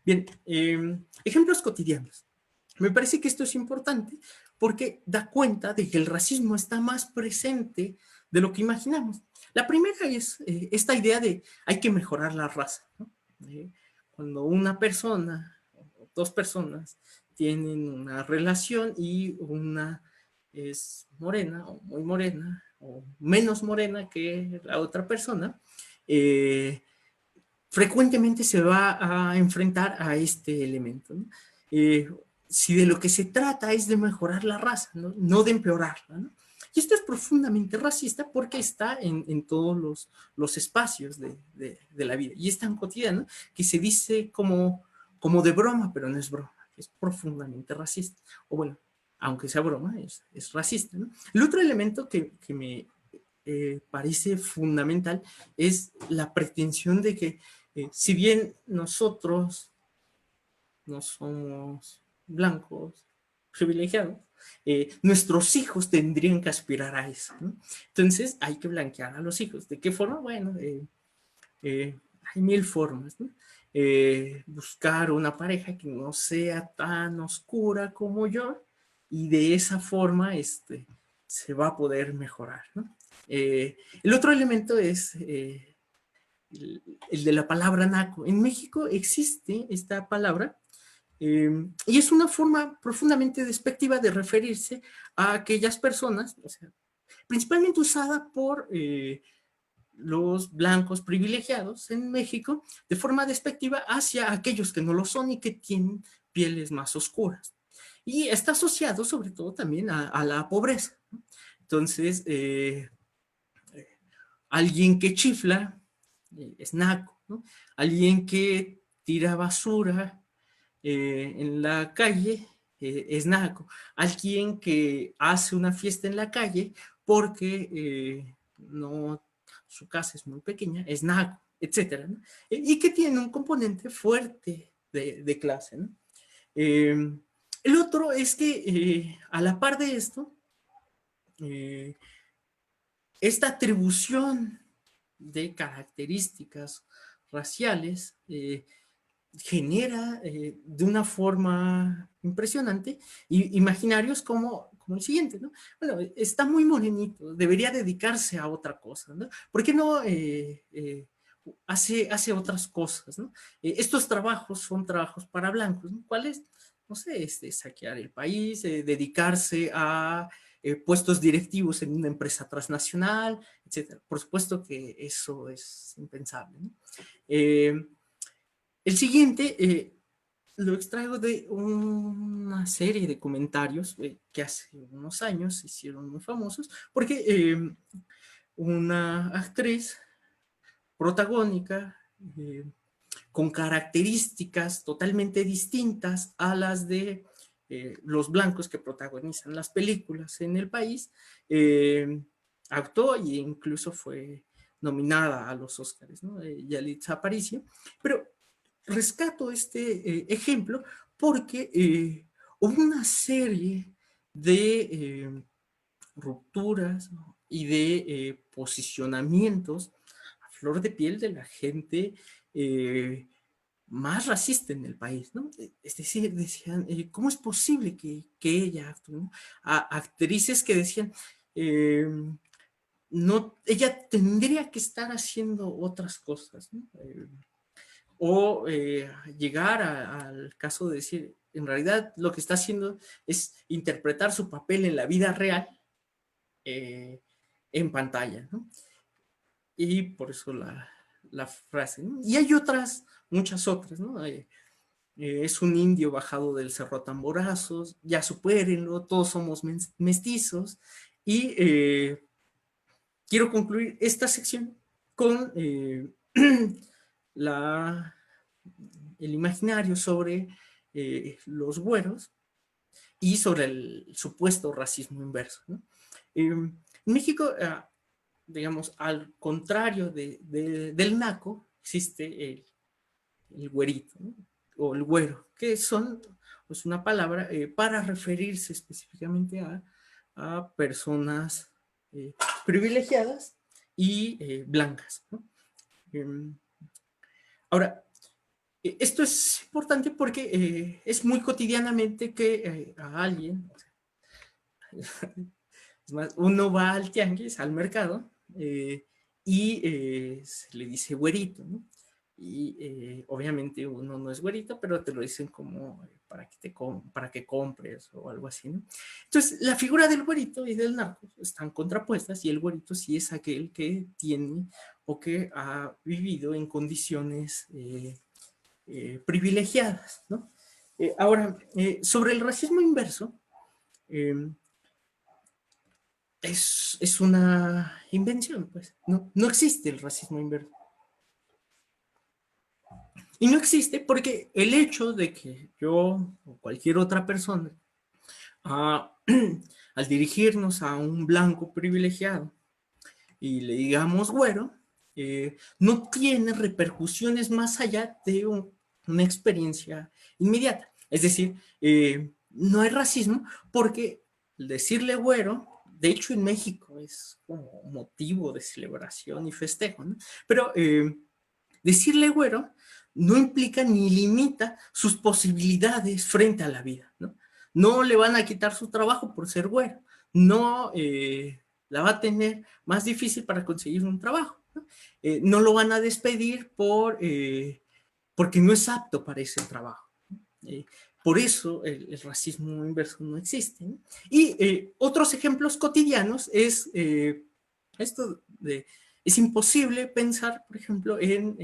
Bien, ejemplos cotidianos. Me parece que esto es importante porque da cuenta de que el racismo está más presente de lo que imaginamos. La primera es esta idea de hay que mejorar la raza, ¿no? Cuando una persona, o dos personas, tienen una relación y una es morena o muy morena o menos morena que la otra persona, frecuentemente se va a enfrentar a este elemento, ¿no? Si de lo que se trata es de mejorar la raza, no de empeorarla, ¿no? Y esto es profundamente racista porque está en todos los espacios de la vida. Y es tan cotidiano que se dice como de broma, pero no es broma. Es profundamente racista. O bueno, aunque sea broma, es racista, ¿no? El otro elemento que me parece fundamental es la pretensión de que si bien nosotros no somos blancos privilegiados, nuestros hijos tendrían que aspirar a eso, ¿no? Entonces hay que blanquear a los hijos. ¿De qué forma? Bueno, hay mil formas, ¿no? Buscar una pareja que no sea tan oscura como yo, y de esa forma se va a poder mejorar, ¿no? El otro elemento es el de la palabra naco. En México existe esta palabra, y es una forma profundamente despectiva de referirse a aquellas personas, o sea, principalmente usada por los blancos privilegiados en México de forma despectiva hacia aquellos que no lo son y que tienen pieles más oscuras. Y está asociado sobre todo también a la pobreza, ¿no? Entonces, alguien que chifla es naco, ¿no? Alguien que tira basura en la calle es naco. Alguien que hace una fiesta en la calle porque no, su casa es muy pequeña, es naco, etcétera, ¿no? Y que tiene un componente fuerte de clase, ¿no? El otro es que a la par de esto, esta atribución de características raciales genera de una forma impresionante imaginarios como el siguiente, ¿no? Bueno, está muy morenito, debería dedicarse a otra cosa, ¿no? ¿Por qué no hace otras cosas, ¿no? Estos trabajos son trabajos para blancos, ¿no? ¿Cuáles? No sé, saquear el país, dedicarse a puestos directivos en una empresa transnacional, etcétera. Por supuesto que eso es impensable, ¿no? El siguiente lo extraigo de una serie de comentarios que hace unos años se hicieron muy famosos, porque una actriz protagónica con características totalmente distintas a las de los blancos que protagonizan las películas en el país, actuó e incluso fue nominada a los Óscares, ¿no? Yalitza Aparicio. Pero rescato este ejemplo porque hubo una serie de rupturas, ¿no? Y de posicionamientos a flor de piel de la gente más racista en el país, ¿no? Es decir, decían, ¿cómo es posible que ella actúe, ¿no? Actrices que decían, no, ella tendría que estar haciendo otras cosas, ¿no? O llegar al caso de decir, en realidad lo que está haciendo es interpretar su papel en la vida real en pantalla, ¿no? Y por eso la frase, ¿no? Y hay otras, muchas otras, ¿no? Es un indio bajado del Cerro Tamborazos, ya supérenlo, todos somos mestizos. Y quiero concluir esta sección con el imaginario sobre los güeros y sobre el supuesto racismo inverso, ¿no? En México, digamos, al contrario del naco, existe el güerito, ¿no? O el güero, que son pues, una palabra para referirse específicamente a personas privilegiadas y blancas, ¿no? Ahora, esto es importante porque es muy cotidianamente que a alguien, es más, uno va al tianguis, al mercado, y se le dice güerito, ¿no? Y obviamente uno no es güerito, pero te lo dicen como para que compres o algo así, ¿no? Entonces, la figura del güerito y del narco están contrapuestas y el güerito sí es aquel que tiene o que ha vivido en condiciones privilegiadas, ¿no? Ahora, sobre el racismo inverso, es una invención, pues. No existe el racismo inverso. Y no existe porque el hecho de que yo o cualquier otra persona, al dirigirnos a un blanco privilegiado y le digamos güero, no tiene repercusiones más allá de una experiencia inmediata. Es decir, no hay racismo porque decirle güero, de hecho en México es como motivo de celebración y festejo, ¿no? Pero decirle güero no implica ni limita sus posibilidades frente a la vida, ¿no? No le van a quitar su trabajo por ser güero, no la va a tener más difícil para conseguir un trabajo, ¿no? No lo van a despedir porque no es apto para ese trabajo. Por eso el racismo inverso no existe, ¿no? Y otros ejemplos cotidianos es esto de Es imposible pensar, por ejemplo, en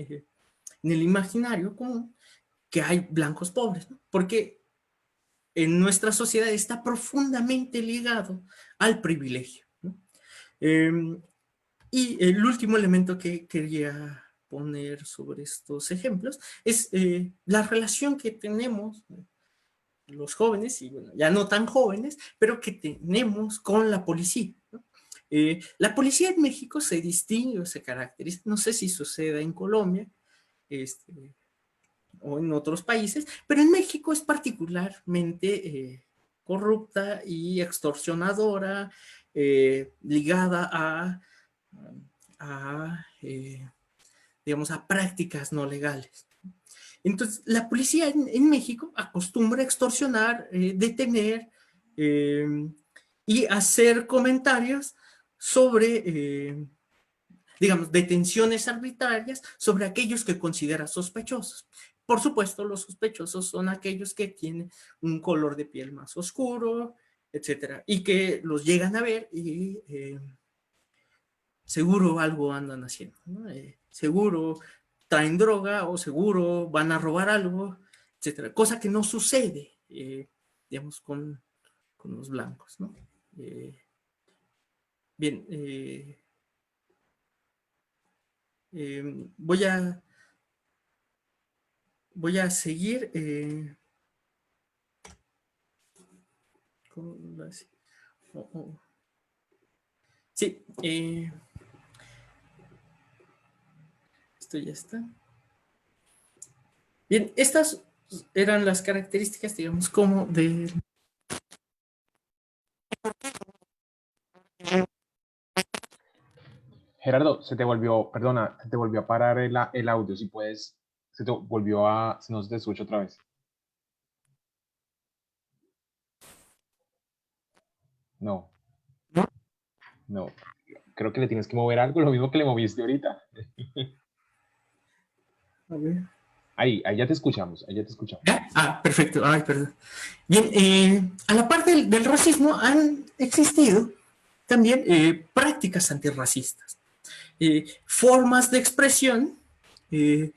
el imaginario común que hay blancos pobres, ¿no? Porque en nuestra sociedad está profundamente ligado al privilegio, ¿no? Y el último elemento que quería poner sobre estos ejemplos es la relación que tenemos los jóvenes, y bueno, ya no tan jóvenes, pero que tenemos con la policía, ¿no? La policía en México se distingue o se caracteriza, no sé si sucede en Colombia o en otros países, pero en México es particularmente corrupta y extorsionadora, ligada digamos, a prácticas no legales. Entonces, la policía en México acostumbra a extorsionar, detener y hacer comentarios sobre, digamos, detenciones arbitrarias sobre aquellos que considera sospechosos. Por supuesto, los sospechosos son aquellos que tienen un color de piel más oscuro, etcétera, y que los llegan a ver y seguro algo andan haciendo, ¿no? Seguro traen droga o seguro van a robar algo, etcétera. Cosa que no sucede, digamos, con los blancos, ¿no? Bien, voy a seguir con las... Sí, esto ya está. Bien, estas eran las características, digamos, como de... Gerardo, se te volvió, perdona, se te volvió a parar el audio, si puedes, se te volvió a, si no se te escucha otra vez. No, no, creo que le tienes que mover algo, lo mismo que le moviste ahorita. A ver. Ahí ya te escuchamos, ahí ya te escuchamos. Ah, perfecto, ay, perdón. Bien, a la par del racismo han existido también prácticas antirracistas, formas de expresión que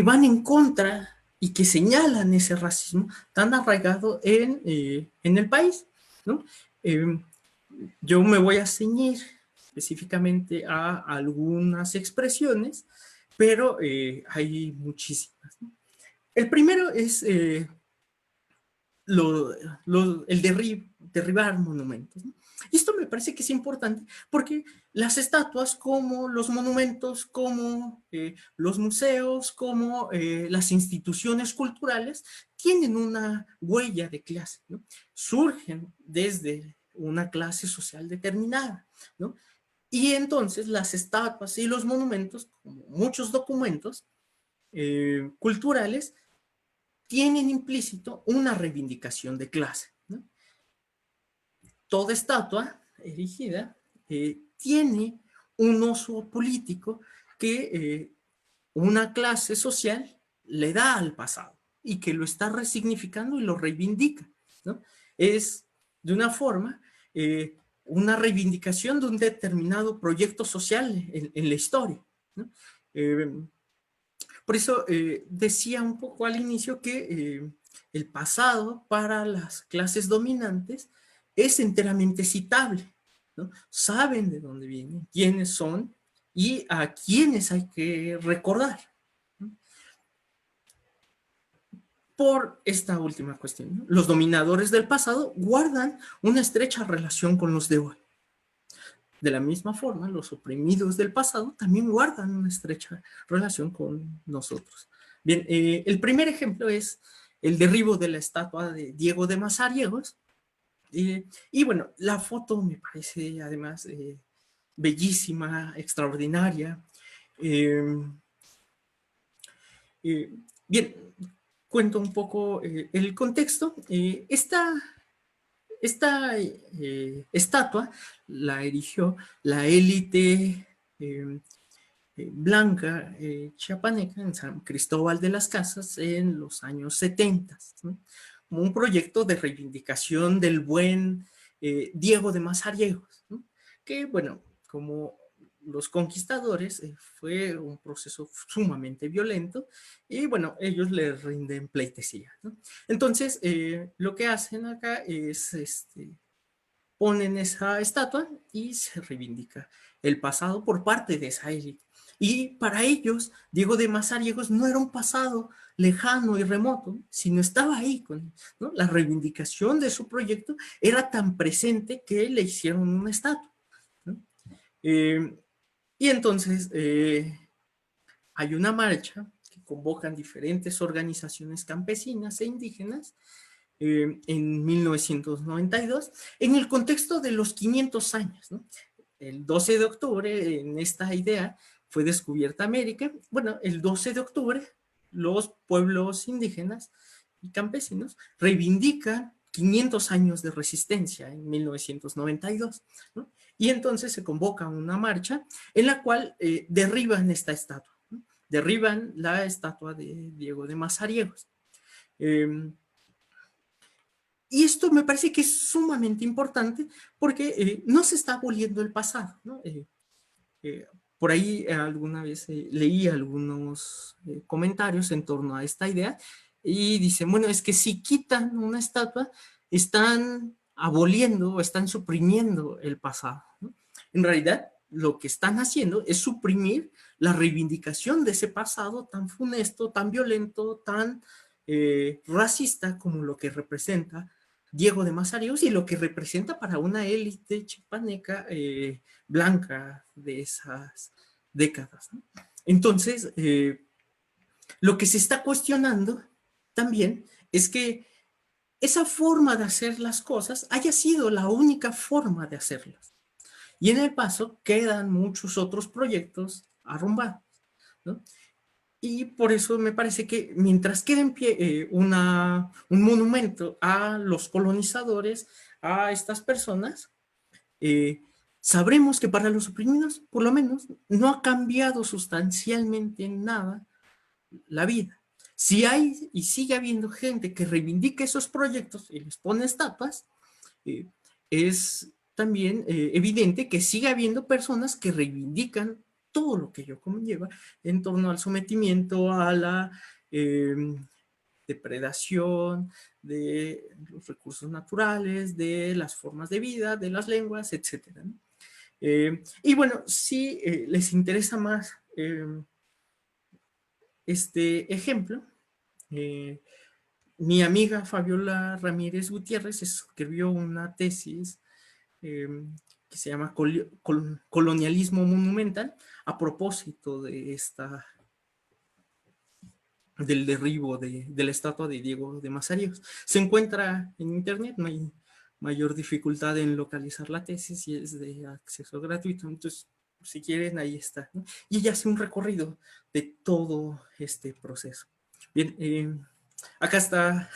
van en contra y que señalan ese racismo tan arraigado en el país, ¿no? Yo me voy a ceñir específicamente a algunas expresiones, pero hay muchísimas, ¿no? El primero es el derribar monumentos, ¿no? Y esto me parece que es importante porque las estatuas, como los monumentos, como los museos, como las instituciones culturales, tienen una huella de clase, ¿no? Surgen desde una clase social determinada, ¿no? Y entonces las estatuas y los monumentos, como muchos documentos culturales, tienen implícito una reivindicación de clase, ¿no? Toda estatua erigida tiene un uso político que una clase social le da al pasado y que lo está resignificando y lo reivindica, ¿no? Es de una forma una reivindicación de un determinado proyecto social en la historia, ¿no? Por eso decía un poco al inicio que el pasado para las clases dominantes es enteramente citable, ¿no? Saben de dónde vienen, quiénes son y a quiénes hay que recordar, ¿no? Por esta última cuestión, ¿no? Los dominadores del pasado guardan una estrecha relación con los de hoy. De la misma forma, los oprimidos del pasado también guardan una estrecha relación con nosotros. Bien, el primer ejemplo es el derribo de la estatua de Diego de Mazariegos. Y bueno, la foto me parece además bellísima, extraordinaria. Bien, cuento un poco el contexto. Esta estatua la erigió la élite blanca chiapaneca en San Cristóbal de las Casas en los años 70, ¿no? Como un proyecto de reivindicación del buen Diego de Mazariegos, ¿no? Que, bueno, como los conquistadores, fue un proceso sumamente violento y bueno, ellos le rinden pleitesía, ¿no? Entonces, lo que hacen acá es, ponen esa estatua y se reivindica el pasado por parte de esa élite. Y para ellos, Diego de Mazariegos no era un pasado lejano y remoto, sino estaba ahí, ¿no? La reivindicación de su proyecto era tan presente que le hicieron una estatua, ¿no? Y entonces hay una marcha que convocan diferentes organizaciones campesinas e indígenas en 1992, en el contexto de los 500 años, ¿no? El 12 de octubre, en esta idea, fue descubierta América. Bueno, el 12 de octubre, los pueblos indígenas y campesinos reivindican 500 años de resistencia en 1992, ¿no? Y entonces se convoca una marcha en la cual derriban esta estatua, ¿no? Derriban la estatua de Diego de Mazariegos. Y esto me parece que es sumamente importante porque no se está aboliendo el pasado, ¿no? Por ahí alguna vez leí algunos comentarios en torno a esta idea y dicen, bueno, es que si quitan una estatua, están aboliendo o están suprimiendo el pasado, ¿no? En realidad, lo que están haciendo es suprimir la reivindicación de ese pasado tan funesto, tan violento, tan racista como lo que representa Diego de Mazariegos y lo que representa para una élite chipaneca blanca de esas décadas, ¿no? Entonces, lo que se está cuestionando también es que esa forma de hacer las cosas haya sido la única forma de hacerlas. Y en el paso quedan muchos otros proyectos arrumbados, ¿no? Y por eso me parece que mientras quede en pie un monumento a los colonizadores, a estas personas, sabremos que para los oprimidos, por lo menos, no ha cambiado sustancialmente nada la vida. Si hay y sigue habiendo gente que reivindica esos proyectos y les pone estatuas, es también evidente que sigue habiendo personas que reivindican todo lo que ello conlleva en torno al sometimiento a la depredación de los recursos naturales, de las formas de vida, de las lenguas, etc., ¿no? Y bueno, si les interesa más este ejemplo, mi amiga Fabiola Ramírez Gutiérrez escribió una tesis que se llama Colonialismo Monumental a propósito de del derribo de la estatua de Diego de Mazariegos. Se encuentra en internet, no hay mayor dificultad en localizar la tesis y es de acceso gratuito. Entonces, si quieren, ahí está, ¿no? Y ella hace un recorrido de todo este proceso. Bien, acá está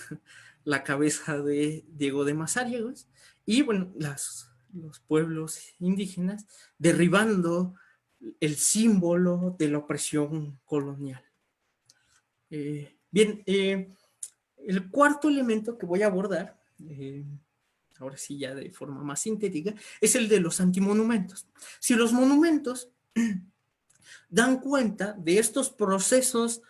la cabeza de Diego de Mazariegos y, bueno, los pueblos indígenas derribando el símbolo de la opresión colonial. Bien, el cuarto elemento que voy a abordar, ahora sí ya de forma más sintética, es el de los antimonumentos. Si los monumentos dan cuenta de estos procesos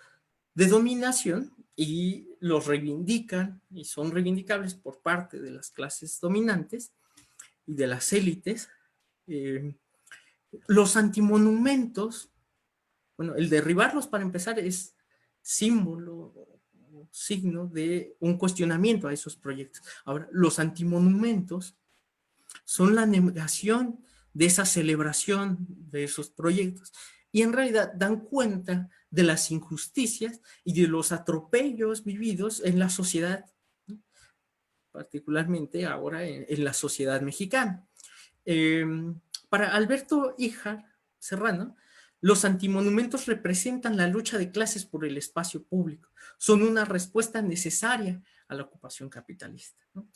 de dominación y los reivindican y son reivindicables por parte de las clases dominantes y de las élites, los antimonumentos, bueno, el derribarlos para empezar es símbolo, signo de un cuestionamiento a esos proyectos. Ahora, los antimonumentos son la negación de esa celebración de esos proyectos y en realidad dan cuenta de las injusticias y de los atropellos vividos en la sociedad, ¿no? Particularmente ahora en la sociedad mexicana. Para Alberto Híjar Serrano, los antimonumentos representan la lucha de clases por el espacio público. Son una respuesta necesaria a la ocupación capitalista, ¿no?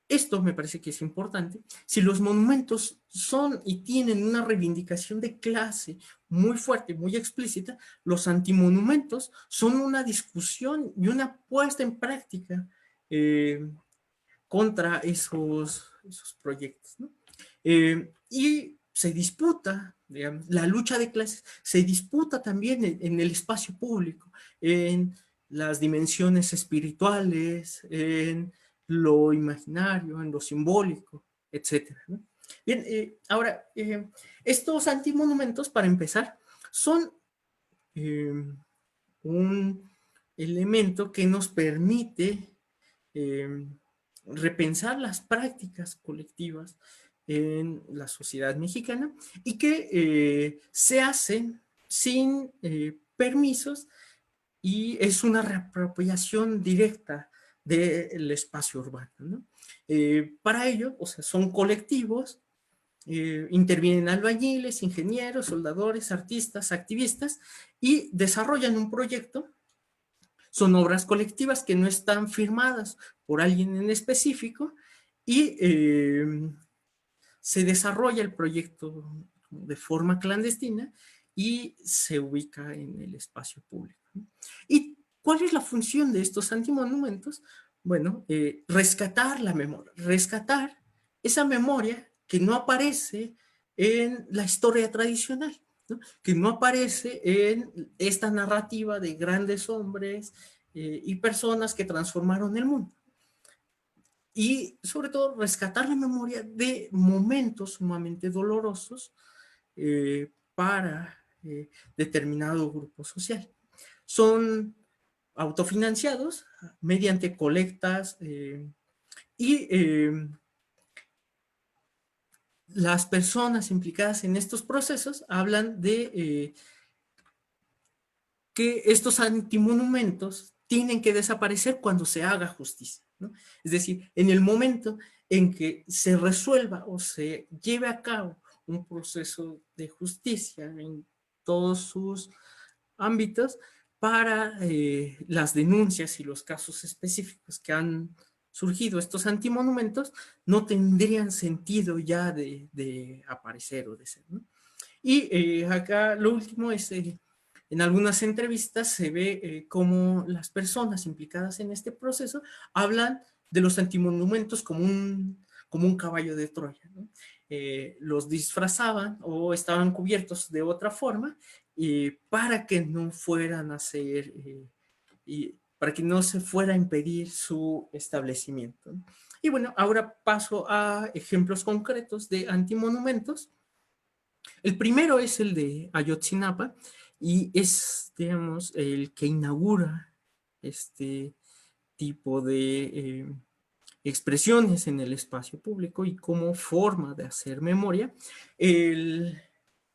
Esto me parece que es importante. Si los monumentos son y tienen una reivindicación de clase muy fuerte, muy explícita, los antimonumentos son una discusión y una puesta en práctica contra esos proyectos, ¿no? Y se disputa, digamos, la lucha de clases se disputa también en el espacio público, en las dimensiones espirituales, en lo imaginario, en lo simbólico, etcétera, ¿no? Bien, ahora, estos antimonumentos, para empezar, son un elemento que nos permite repensar las prácticas colectivas en la sociedad mexicana y que se hacen sin permisos, y es una reapropiación directa del espacio urbano, ¿no? Para ello, o sea, son colectivos, intervienen albañiles, ingenieros, soldadores, artistas, activistas, y desarrollan un proyecto. Son obras colectivas que no están firmadas por alguien en específico, y se desarrolla el proyecto de forma clandestina y se ubica en el espacio público. ¿Y cuál es la función de estos antimonumentos? Bueno, rescatar la memoria, rescatar esa memoria que no aparece en la historia tradicional, ¿no? Que no aparece en esta narrativa de grandes hombres y personas que transformaron el mundo. Y sobre todo rescatar la memoria de momentos sumamente dolorosos para determinado grupo social. Son autofinanciados mediante colectas y las personas implicadas en estos procesos hablan de que estos antimonumentos tienen que desaparecer cuando se haga justicia, ¿no? Es decir, en el momento en que se resuelva o se lleve a cabo un proceso de justicia en todos sus ámbitos, para las denuncias y los casos específicos que han surgido, estos antimonumentos no tendrían sentido ya de aparecer o de ser, ¿no? Y acá lo último es, en algunas entrevistas se ve cómo las personas implicadas en este proceso hablan de los antimonumentos como un caballo de Troya, ¿no? Los disfrazaban o estaban cubiertos de otra forma para que no fueran a ser, y para que no se fuera a impedir su establecimiento, ¿no? Y bueno, ahora paso a ejemplos concretos de antimonumentos. El primero es el de Ayotzinapa y es, digamos, el que inaugura este tipo de expresiones en el espacio público y como forma de hacer memoria. El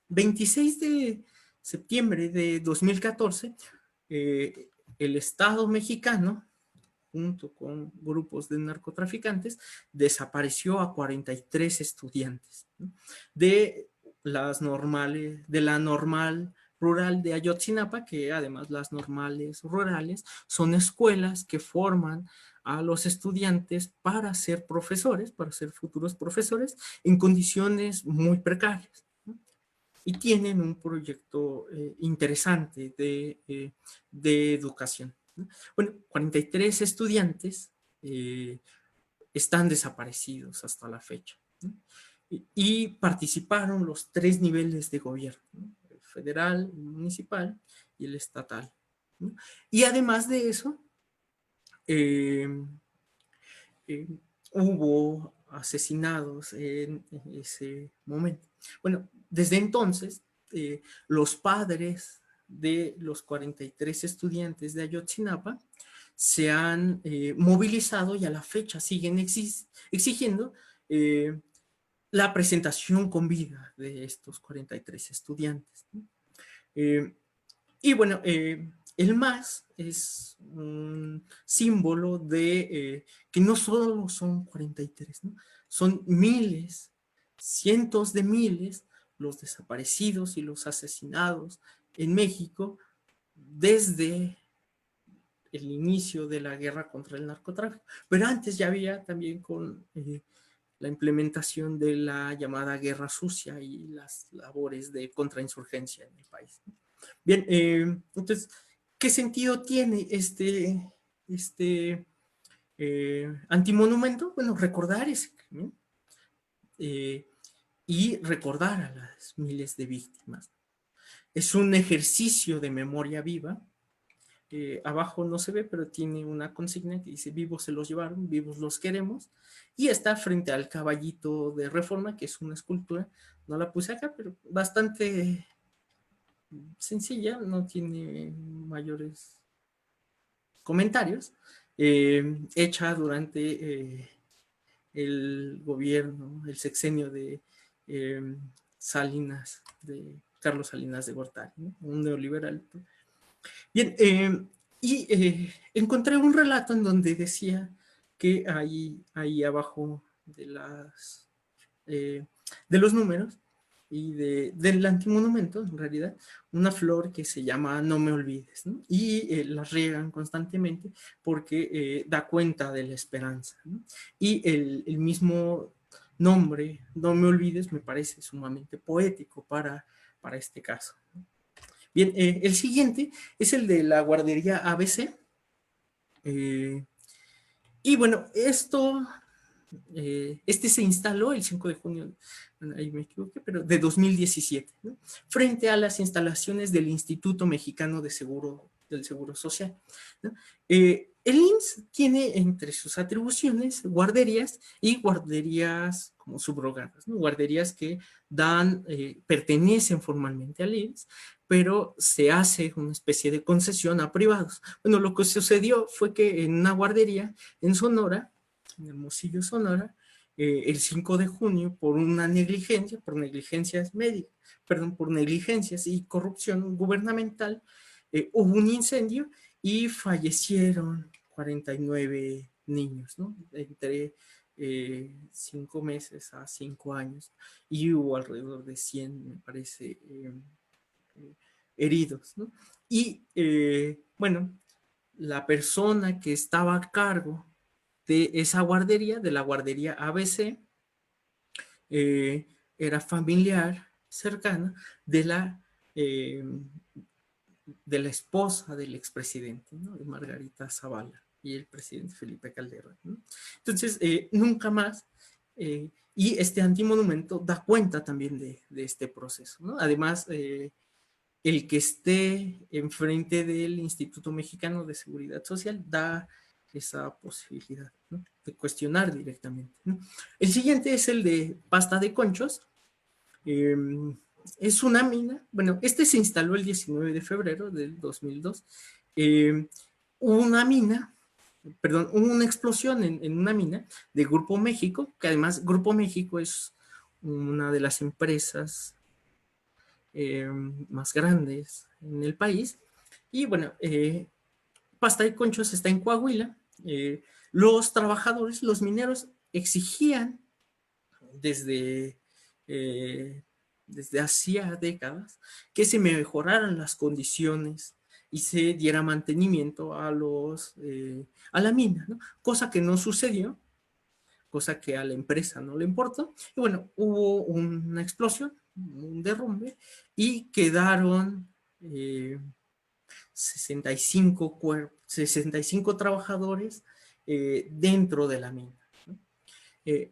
26 de septiembre de 2014, el Estado mexicano, junto con grupos de narcotraficantes, desapareció a 43 estudiantes, ¿no? de la normal rural de Ayotzinapa, que además las normales rurales son escuelas que forman a los estudiantes para ser profesores, para ser futuros profesores, en condiciones muy precarias, ¿no? Y tienen un proyecto interesante de educación, ¿no? Bueno, 43 estudiantes están desaparecidos hasta la fecha, ¿no? Y participaron los 3 niveles de gobierno, ¿no? El federal, el municipal y el estatal, ¿no? Y además de eso, eh, eh, hubo asesinados en ese momento. Bueno, desde entonces, los padres de los 43 estudiantes de Ayotzinapa se han movilizado y a la fecha siguen exigiendo la presentación con vida de estos 43 estudiantes, ¿no? Y bueno, el MAS es un símbolo de que no solo son 43, ¿no? Son miles, cientos de miles los desaparecidos y los asesinados en México desde el inicio de la guerra contra el narcotráfico. Pero antes ya había también con la implementación de la llamada guerra sucia y las labores de contrainsurgencia en el país, ¿no? Bien, entonces, ¿qué sentido tiene este antimonumento? Bueno, recordar ese crimen y recordar a las miles de víctimas. Es un ejercicio de memoria viva. Abajo no se ve, pero tiene una consigna que dice: vivos se los llevaron, vivos los queremos, y está frente al caballito de Reforma, que es una escultura. No la puse acá, pero bastante sencilla, no tiene mayores comentarios, hecha durante el gobierno, el sexenio de Salinas, de Carlos Salinas de Gortari, ¿no? Un neoliberal. Bien, encontré un relato en donde decía que ahí abajo de los números y del antimonumento, en realidad, una flor que se llama No me olvides, ¿no? Y las riegan constantemente porque da cuenta de la esperanza, ¿no? Y el mismo nombre, No me olvides, me parece sumamente poético para este caso, ¿no? Bien, el siguiente es el de la guardería ABC. Y bueno, este se instaló el 5 de junio, bueno, ahí me equivoqué, pero de 2017, ¿no? Frente a las instalaciones del Instituto Mexicano del Seguro Social, ¿no? El IMSS tiene entre sus atribuciones guarderías y guarderías como subrogadas, ¿no? Guarderías que pertenecen formalmente al IMSS, pero se hace una especie de concesión a privados. Bueno, lo que sucedió fue que en una guardería en Sonora, en Hermosillo, Sonora, el 5 de junio, por negligencias médicas, por negligencias y corrupción gubernamental, hubo un incendio y fallecieron 49 niños, ¿no? Entre 5 meses a 5 años, y hubo alrededor de 100, me parece, heridos, ¿no? Y bueno, la persona que estaba a cargo de esa guardería, de la guardería ABC, era familiar cercana eh, de la esposa del expresidente, ¿no? De Margarita Zavala y el presidente Felipe Calderón, ¿no? Entonces, nunca más, y este antimonumento da cuenta también de este proceso, ¿no? Además, el que esté enfrente del Instituto Mexicano de Seguridad Social da esa posibilidad, ¿no? De cuestionar directamente, ¿no? El siguiente es el de Pasta de Conchos. Es una mina, bueno, este se instaló el 19 de febrero del 2002. Una mina, perdón, una explosión en una mina de Grupo México, que además Grupo México es una de las empresas más grandes en el país. Y bueno, Pasta de Conchos está en Coahuila. Los trabajadores, los mineros, exigían desde hacía décadas que se mejoraran las condiciones y se diera mantenimiento a la mina, ¿no? Cosa que no sucedió, cosa que a la empresa no le importó. Y bueno, hubo una explosión, un derrumbe, y quedaron 65 trabajadores dentro de la mina, ¿no?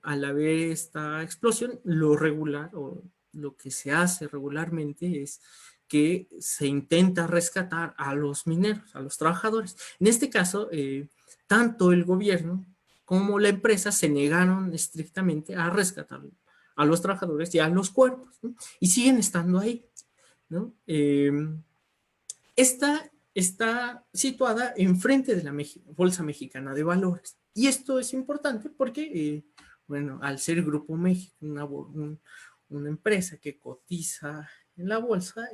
Al haber esta explosión, lo regular o lo que se hace regularmente es que se intenta rescatar a los mineros, a los trabajadores. En este caso, tanto el gobierno como la empresa se negaron estrictamente a rescatar a los trabajadores y a los cuerpos, ¿no? Y siguen estando ahí, ¿no? Esta está situada enfrente de la Bolsa Mexicana de Valores. Y esto es importante porque, bueno, al ser Grupo México, una empresa que cotiza en la bolsa,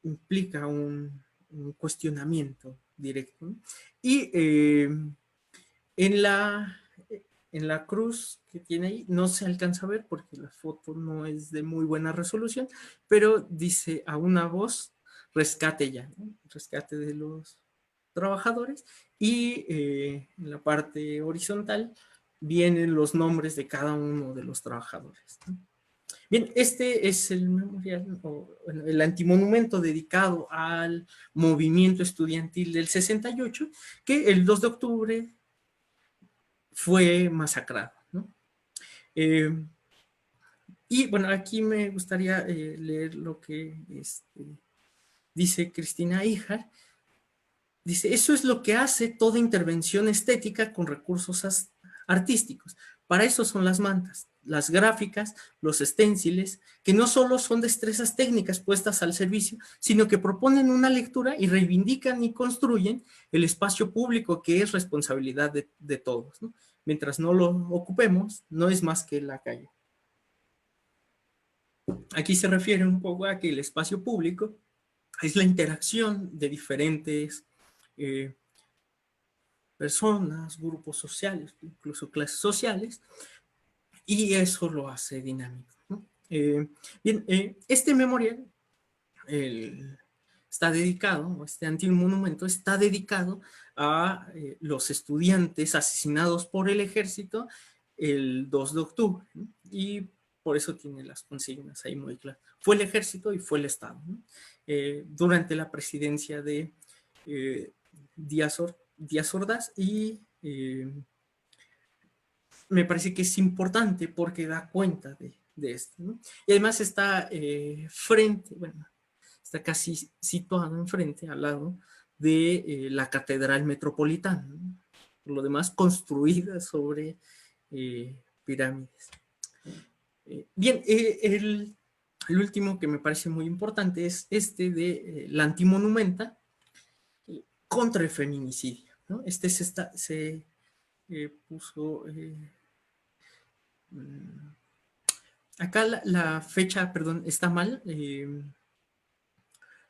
implica un cuestionamiento directo, ¿no? Y en la cruz que tiene ahí, no se alcanza a ver porque la foto no es de muy buena resolución, pero dice a una voz: rescate ya, ¿no? Rescate de los trabajadores. Y en la parte horizontal vienen los nombres de cada uno de los trabajadores, ¿no? Bien, este es el memorial, bueno, el antimonumento dedicado al movimiento estudiantil del 68, que el 2 de octubre fue masacrado, ¿no? Y bueno, aquí me gustaría leer lo que dice Cristina Ijar. Dice, eso es lo que hace toda intervención estética con recursos artísticos. Para eso son las mantas, las gráficas, los esténciles, que no solo son destrezas técnicas puestas al servicio, sino que proponen una lectura y reivindican y construyen el espacio público que es responsabilidad de todos, ¿no? Mientras no lo ocupemos, no es más que la calle. Aquí se refiere un poco a que el espacio público es la interacción de diferentes personas, grupos sociales, incluso clases sociales, y eso lo hace dinámico, ¿no? Bien, este memorial está dedicado, este antimonumento está dedicado a los estudiantes asesinados por el ejército el 2 de octubre, ¿no? Y por eso tiene las consignas ahí muy claras. Fue el ejército y fue el Estado, ¿no? Durante la presidencia de Díaz Ordaz, y me parece que es importante porque da cuenta de esto, ¿no? Y además está frente, bueno, está casi situado enfrente, al lado de la Catedral Metropolitana, ¿no? Por lo demás construida sobre pirámides. Bien, el último que me parece muy importante es este de la antimonumenta contra el feminicidio, ¿no? Este se puso... acá la fecha, perdón, está mal.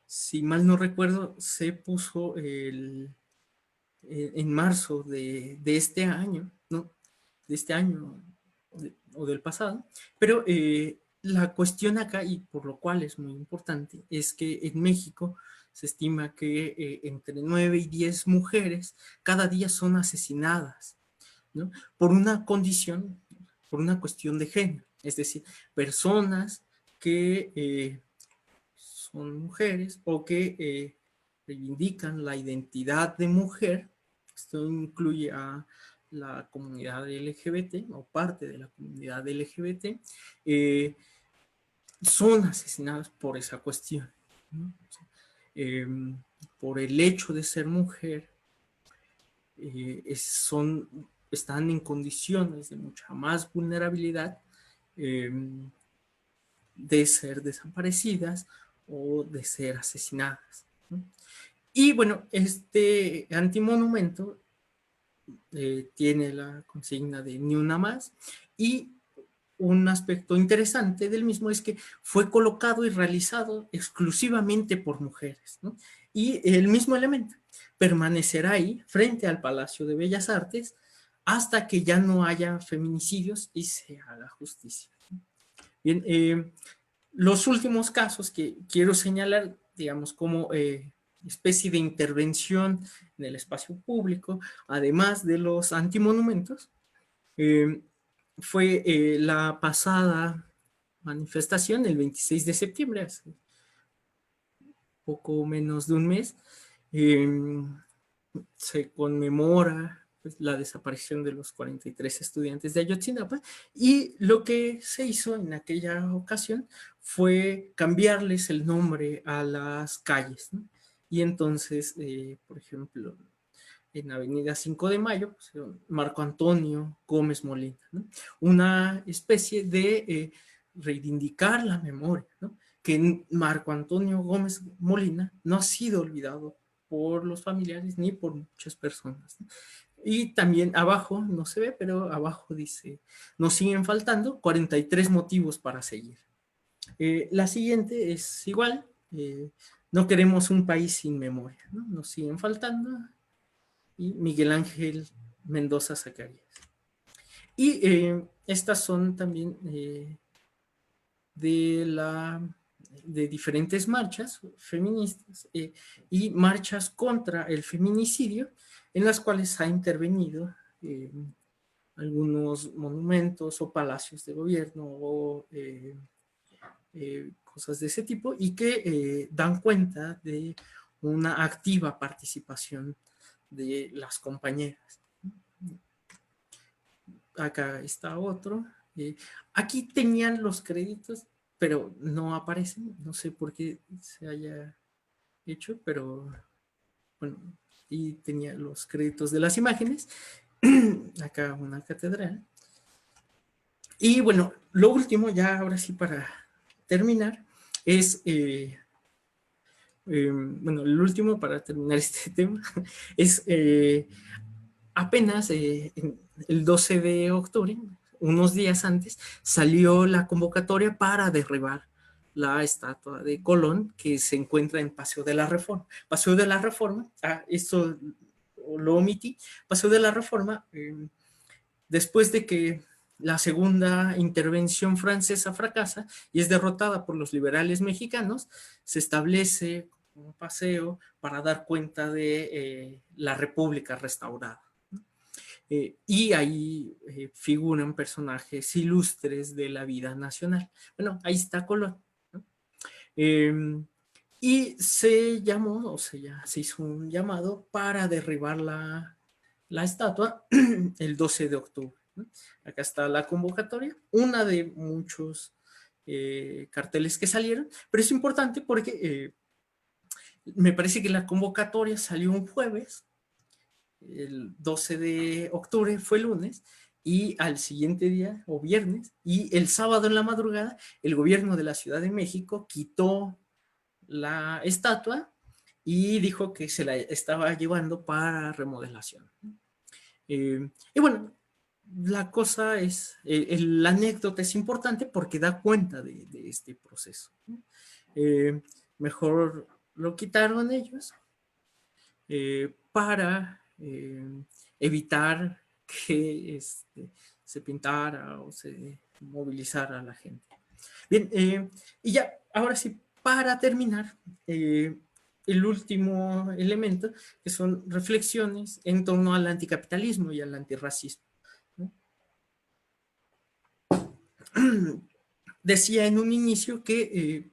Si mal no recuerdo, se puso en marzo de este año, ¿no? De este año o del pasado. Pero la cuestión acá, y por lo cual es muy importante, es que en México se estima que entre 9 y 10 mujeres cada día son asesinadas, ¿no? Por una condición, por una cuestión de género. Es decir, personas que son mujeres o que reivindican la identidad de mujer. Esto incluye a la comunidad LGBT o parte de la comunidad LGBT, son asesinadas por esa cuestión, ¿no? Por el hecho de ser mujer, están en condiciones de mucha más vulnerabilidad de ser desaparecidas o de ser asesinadas, ¿no? Y bueno, este antimonumento tiene la consigna de ni una más, y un aspecto interesante del mismo es que fue colocado y realizado exclusivamente por mujeres, ¿no? Y el mismo elemento permanecerá ahí frente al Palacio de Bellas Artes hasta que ya no haya feminicidios y se haga justicia. Bien, los últimos casos que quiero señalar, digamos, como especie de intervención en el espacio público, además de los antimonumentos, fue la pasada manifestación, el 26 de septiembre, hace poco menos de un mes. Se conmemora pues, la desaparición de los 43 estudiantes de Ayotzinapa, y lo que se hizo en aquella ocasión fue cambiarles el nombre a las calles, ¿no? Y entonces, por ejemplo, en Avenida 5 de Mayo, pues, Marco Antonio Gómez Molina, ¿no? Una especie de reivindicar la memoria, ¿no? Que Marco Antonio Gómez Molina no ha sido olvidado por los familiares ni por muchas personas, ¿no? Y también abajo, no se ve, pero abajo dice, nos siguen faltando 43 motivos para seguir. La siguiente es igual, no queremos un país sin memoria, ¿no? Nos siguen faltando, y Miguel Ángel Mendoza Zacarías. Y estas son también de diferentes marchas feministas y marchas contra el feminicidio, en las cuales ha intervenido algunos monumentos o palacios de gobierno o cosas de ese tipo, y que dan cuenta de una activa participación de las compañeras. Acá está otro. Aquí tenían los créditos, pero no aparecen. No sé por qué se haya hecho, pero bueno, y tenía los créditos de las imágenes. Acá una catedral. Y bueno, lo último, ya ahora sí para terminar, es, bueno, el último para terminar este tema, es apenas el 12 de octubre, unos días antes, salió la convocatoria para derribar la estatua de Colón que se encuentra en Paseo de la Reforma. Paseo de la Reforma, esto lo omití, Paseo de la Reforma, después de que la segunda intervención francesa fracasa y es derrotada por los liberales mexicanos, se establece un paseo para dar cuenta de la República restaurada. Y ahí figuran personajes ilustres de la vida nacional. Bueno, ahí está Colón, ¿no? Y se llamó, o sea, se hizo un llamado para derribar la estatua el 12 de octubre. ¿No? Acá está la convocatoria, una de muchos carteles que salieron, pero es importante porque me parece que la convocatoria salió un jueves, el 12 de octubre fue lunes, y al siguiente día, o viernes, y el sábado en la madrugada, el gobierno de la Ciudad de México quitó la estatua y dijo que se la estaba llevando para remodelación. Y bueno, la cosa es, la anécdota es importante porque da cuenta de este proceso. Mejor lo quitaron ellos para evitar que se pintara o se movilizara a la gente. Bien, y ya, ahora sí, para terminar, el último elemento, que son reflexiones en torno al anticapitalismo y al antirracismo, ¿no? Decía en un inicio que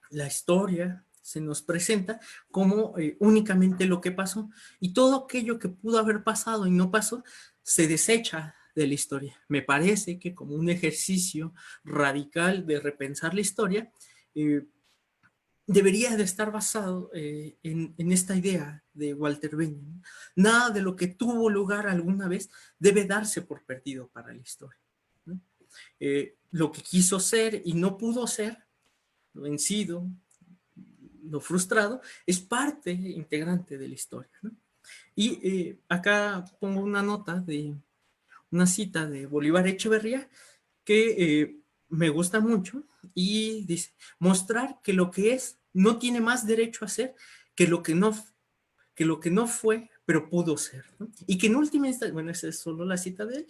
la historia se nos presenta como únicamente lo que pasó, y todo aquello que pudo haber pasado y no pasó se desecha de la historia. Me parece que como un ejercicio radical de repensar la historia, debería de estar basado en esta idea de Walter Benjamin. Nada de lo que tuvo lugar alguna vez debe darse por perdido para la historia, ¿no? Lo que quiso ser y no pudo ser, lo vencido, lo frustrado, es parte integrante de la historia, ¿no? Y acá pongo una nota de una cita de Bolívar Echeverría que me gusta mucho y dice, mostrar que lo que es no tiene más derecho a ser que lo que no fue, pero pudo ser, ¿no? Y que en última instancia, bueno, esa es solo la cita de él,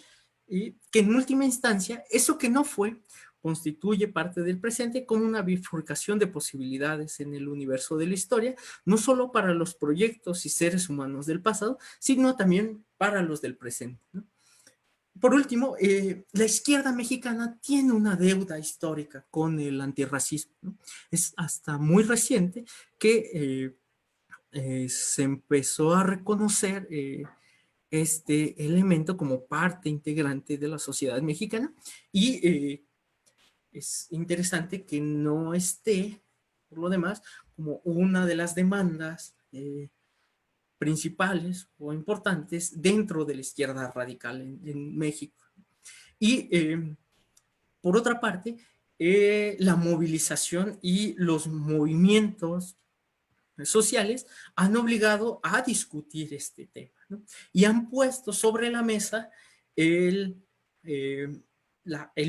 y que en última instancia, eso que no fue, constituye parte del presente como una bifurcación de posibilidades en el universo de la historia, no solo para los proyectos y seres humanos del pasado, sino también para los del presente, ¿no? Por último, la izquierda mexicana tiene una deuda histórica con el antirracismo, ¿no? Es hasta muy reciente que se empezó a reconocer este elemento como parte integrante de la sociedad mexicana, y es interesante que no esté, por lo demás, como una de las demandas principales o importantes dentro de la izquierda radical en México. Y por otra parte, la movilización y los movimientos sociales han obligado a discutir este tema, ¿no? Y han puesto sobre la mesa el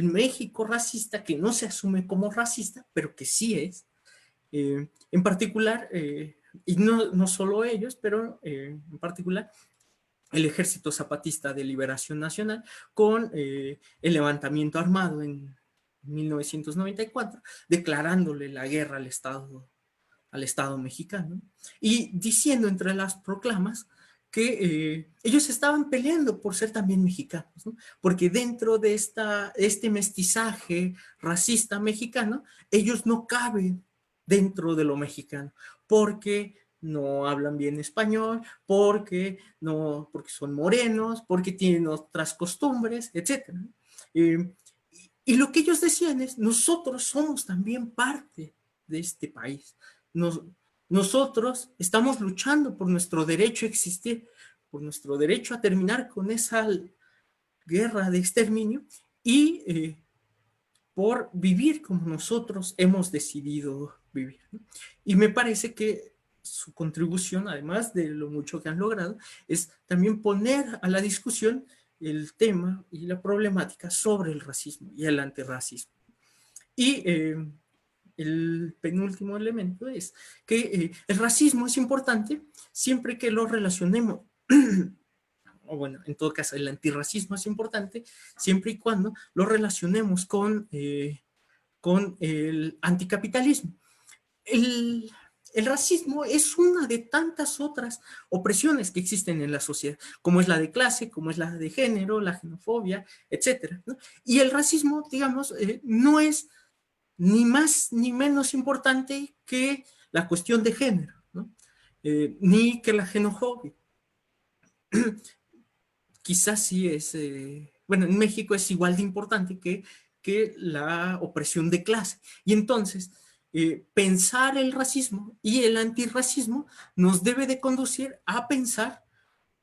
México racista, que no se asume como racista, pero que sí es. En particular, y no solo ellos, pero en particular el Ejército Zapatista de Liberación Nacional, con el levantamiento armado en 1994, declarándole la guerra al Estado mexicano, y diciendo entre las proclamas que ellos estaban peleando por ser también mexicanos, ¿no? Porque dentro de este mestizaje racista mexicano, ellos no caben dentro de lo mexicano, porque no hablan bien español, porque son morenos, porque tienen otras costumbres, etc. Y lo que ellos decían es, nosotros somos también parte de este país. Nosotros estamos luchando por nuestro derecho a existir, por nuestro derecho a terminar con esa guerra de exterminio y por vivir como nosotros hemos decidido vivir, ¿no? Y me parece que su contribución, además de lo mucho que han logrado, es también poner a la discusión el tema y la problemática sobre el racismo y el antirracismo. Y el penúltimo elemento es que el racismo es importante siempre que lo relacionemos, o bueno, en todo caso, el antirracismo es importante siempre y cuando lo relacionemos con el anticapitalismo. El racismo es una de tantas otras opresiones que existen en la sociedad, como es la de clase, como es la de género, la xenofobia, etcétera, ¿no? Y el racismo, digamos, no es ni más ni menos importante que la cuestión de género, ¿no? Ni que la xenofobia. Quizás sí es, bueno, en México es igual de importante que la opresión de clase. Y entonces, pensar el racismo y el antirracismo nos debe de conducir a pensar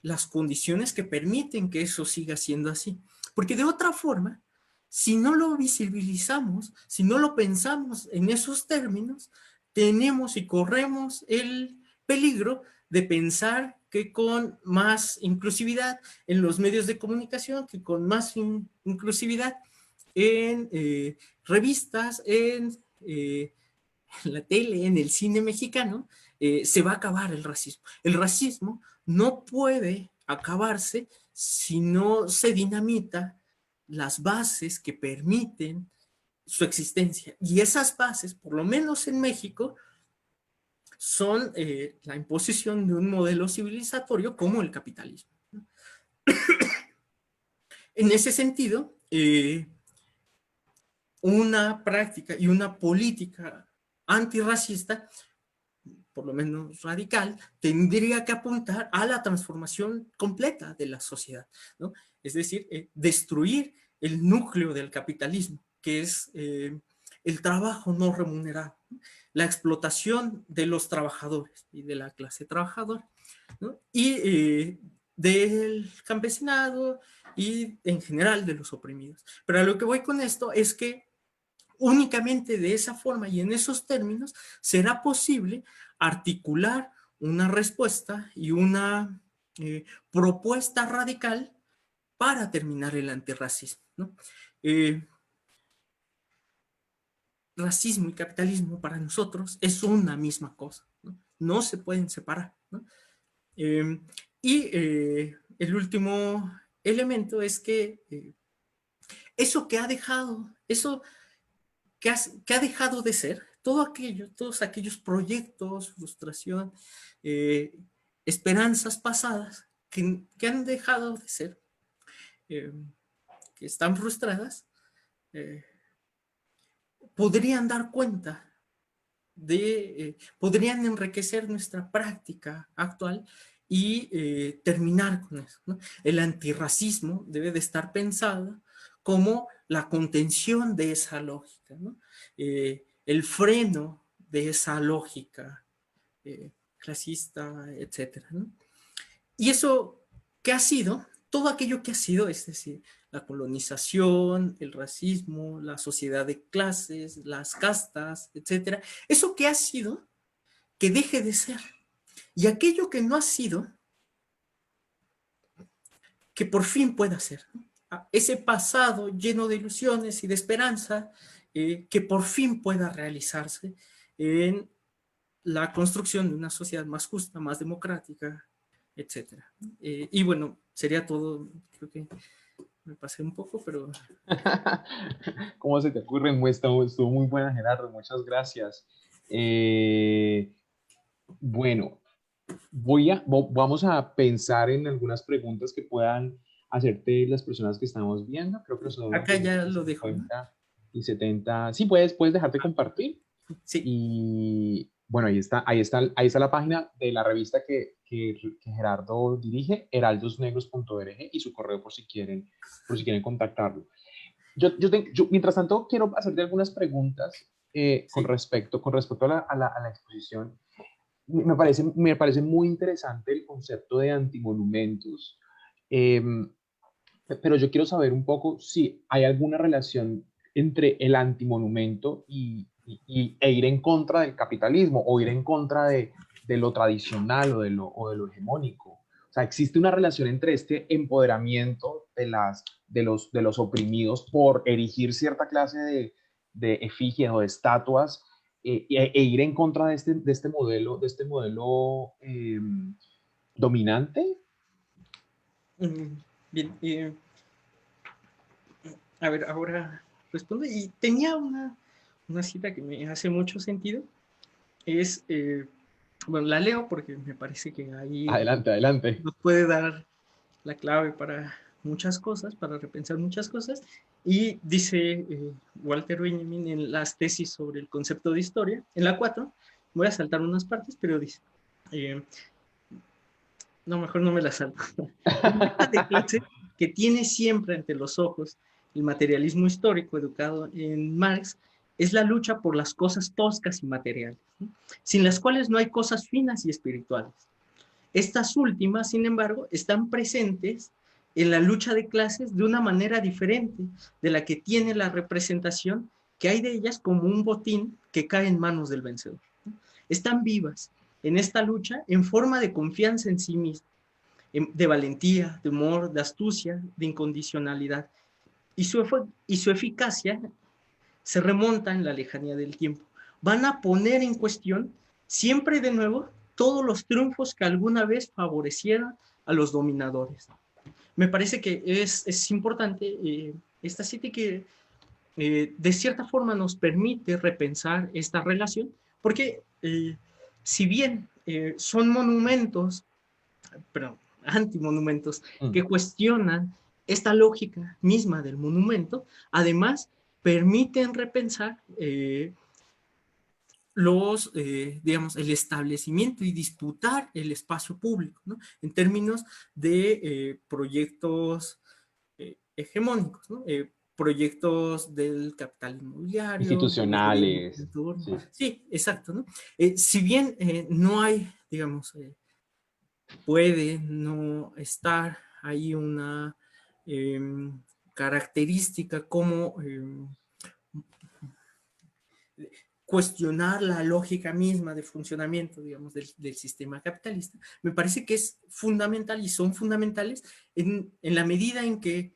las condiciones que permiten que eso siga siendo así. Porque de otra forma, si no lo visibilizamos, si no lo pensamos en esos términos, tenemos y corremos el peligro de pensar que con más inclusividad en los medios de comunicación, que con más inclusividad en revistas, en la tele, en el cine mexicano, se va a acabar el racismo. El racismo no puede acabarse si no se dinamita las bases que permiten su existencia. Y esas bases, por lo menos en México, son la imposición de un modelo civilizatorio como el capitalismo. En ese sentido, una práctica y una política antirracista, por lo menos radical, tendría que apuntar a la transformación completa de la sociedad, ¿no? Es decir, destruir el núcleo del capitalismo, que es el trabajo no remunerado, ¿no? La explotación de los trabajadores y de la clase trabajadora, ¿no? Y del campesinado y en general de los oprimidos. Pero a lo que voy con esto es que únicamente de esa forma y en esos términos será posible articular una respuesta y una propuesta radical para terminar el antirracismo, ¿no? Racismo y capitalismo para nosotros es una misma cosa, ¿no? No se pueden separar, ¿no? El último elemento es que eso que ha dejado, eso que ha dejado de ser, todos aquellos proyectos, frustración, esperanzas pasadas que han dejado de ser, que están frustradas, podrían dar cuenta podrían enriquecer nuestra práctica actual y terminar con eso, ¿no? El antirracismo debe de estar pensado como la contención de esa lógica, ¿no? El freno de esa lógica clasista, etcétera, ¿no? Y eso, ¿qué ha sido? Todo aquello que ha sido, es decir, la colonización, el racismo, la sociedad de clases, las castas, etcétera. Eso que ha sido, que deje de ser. Y aquello que no ha sido, que por fin pueda ser, ¿no? Ese pasado lleno de ilusiones y de esperanza, que por fin pueda realizarse en la construcción de una sociedad más justa, más democrática, etcétera. Y bueno, sería todo. Creo que me pasé un poco, pero... ¿Cómo se te ocurre? Estuvo muy buena, Gerardo, muchas gracias. Bueno, vamos a pensar en algunas preguntas que puedan hacerte las personas que estamos viendo. Creo que son acá ya lo dejo, 50 ¿no? Y 70. Sí, puedes dejarte compartir. Sí. Y bueno, ahí está la página de la revista que Gerardo dirige, heraldosnegros.org, y su correo por si quieren contactarlo. Mientras tanto, quiero hacerte algunas preguntas con Sí. respecto a la exposición. Me parece muy interesante el concepto de antimonumentos, em, pero yo quiero saber un poco si hay alguna relación entre el antimonumento e ir en contra del capitalismo o ir en contra de lo tradicional o de lo hegemónico. O sea, existe una relación entre este empoderamiento de los oprimidos por erigir cierta clase de efigies o de estatuas e ir en contra de este modelo dominante. Mm, Bien, a ver, ahora respondo. Y tenía una cita que me hace mucho sentido. Es, bueno, la leo porque me parece que ahí Adelante, adelante. nos puede dar la clave para muchas cosas, para repensar muchas cosas. Y dice Walter Benjamin en las tesis sobre el concepto de historia, en la 4, voy a saltar unas partes, pero dice, eh, no, mejor no me la salto. La lucha de clase que tiene siempre ante los ojos el materialismo histórico educado en Marx es la lucha por las cosas toscas y materiales, ¿no? Sin las cuales no hay cosas finas y espirituales. Estas últimas, sin embargo, están presentes en la lucha de clases de una manera diferente de la que tiene la representación que hay de ellas como un botín que cae en manos del vencedor. Están vivas en esta lucha en forma de confianza en sí misma, de valentía, de humor, de astucia, de incondicionalidad. Y su eficacia se remonta en la lejanía del tiempo. Van a poner en cuestión siempre de nuevo todos los triunfos que alguna vez favorecieron a los dominadores. Me parece que es importante esta cita que de cierta forma nos permite repensar esta relación, porque si bien son monumentos, pero antimonumentos, que Mm, cuestionan esta lógica misma del monumento, además permiten repensar digamos, el establecimiento y disputar el espacio público, ¿no? En términos de proyectos hegemónicos, ¿no? Proyectos del capital inmobiliario, de los gobiernos institucionales, de turno. sí. Sí, exacto, ¿no? Si bien no hay, digamos, puede no estar ahí una eh, característica como cuestionar la lógica misma de funcionamiento, digamos, del sistema capitalista, me parece que es fundamental y son fundamentales en la medida en que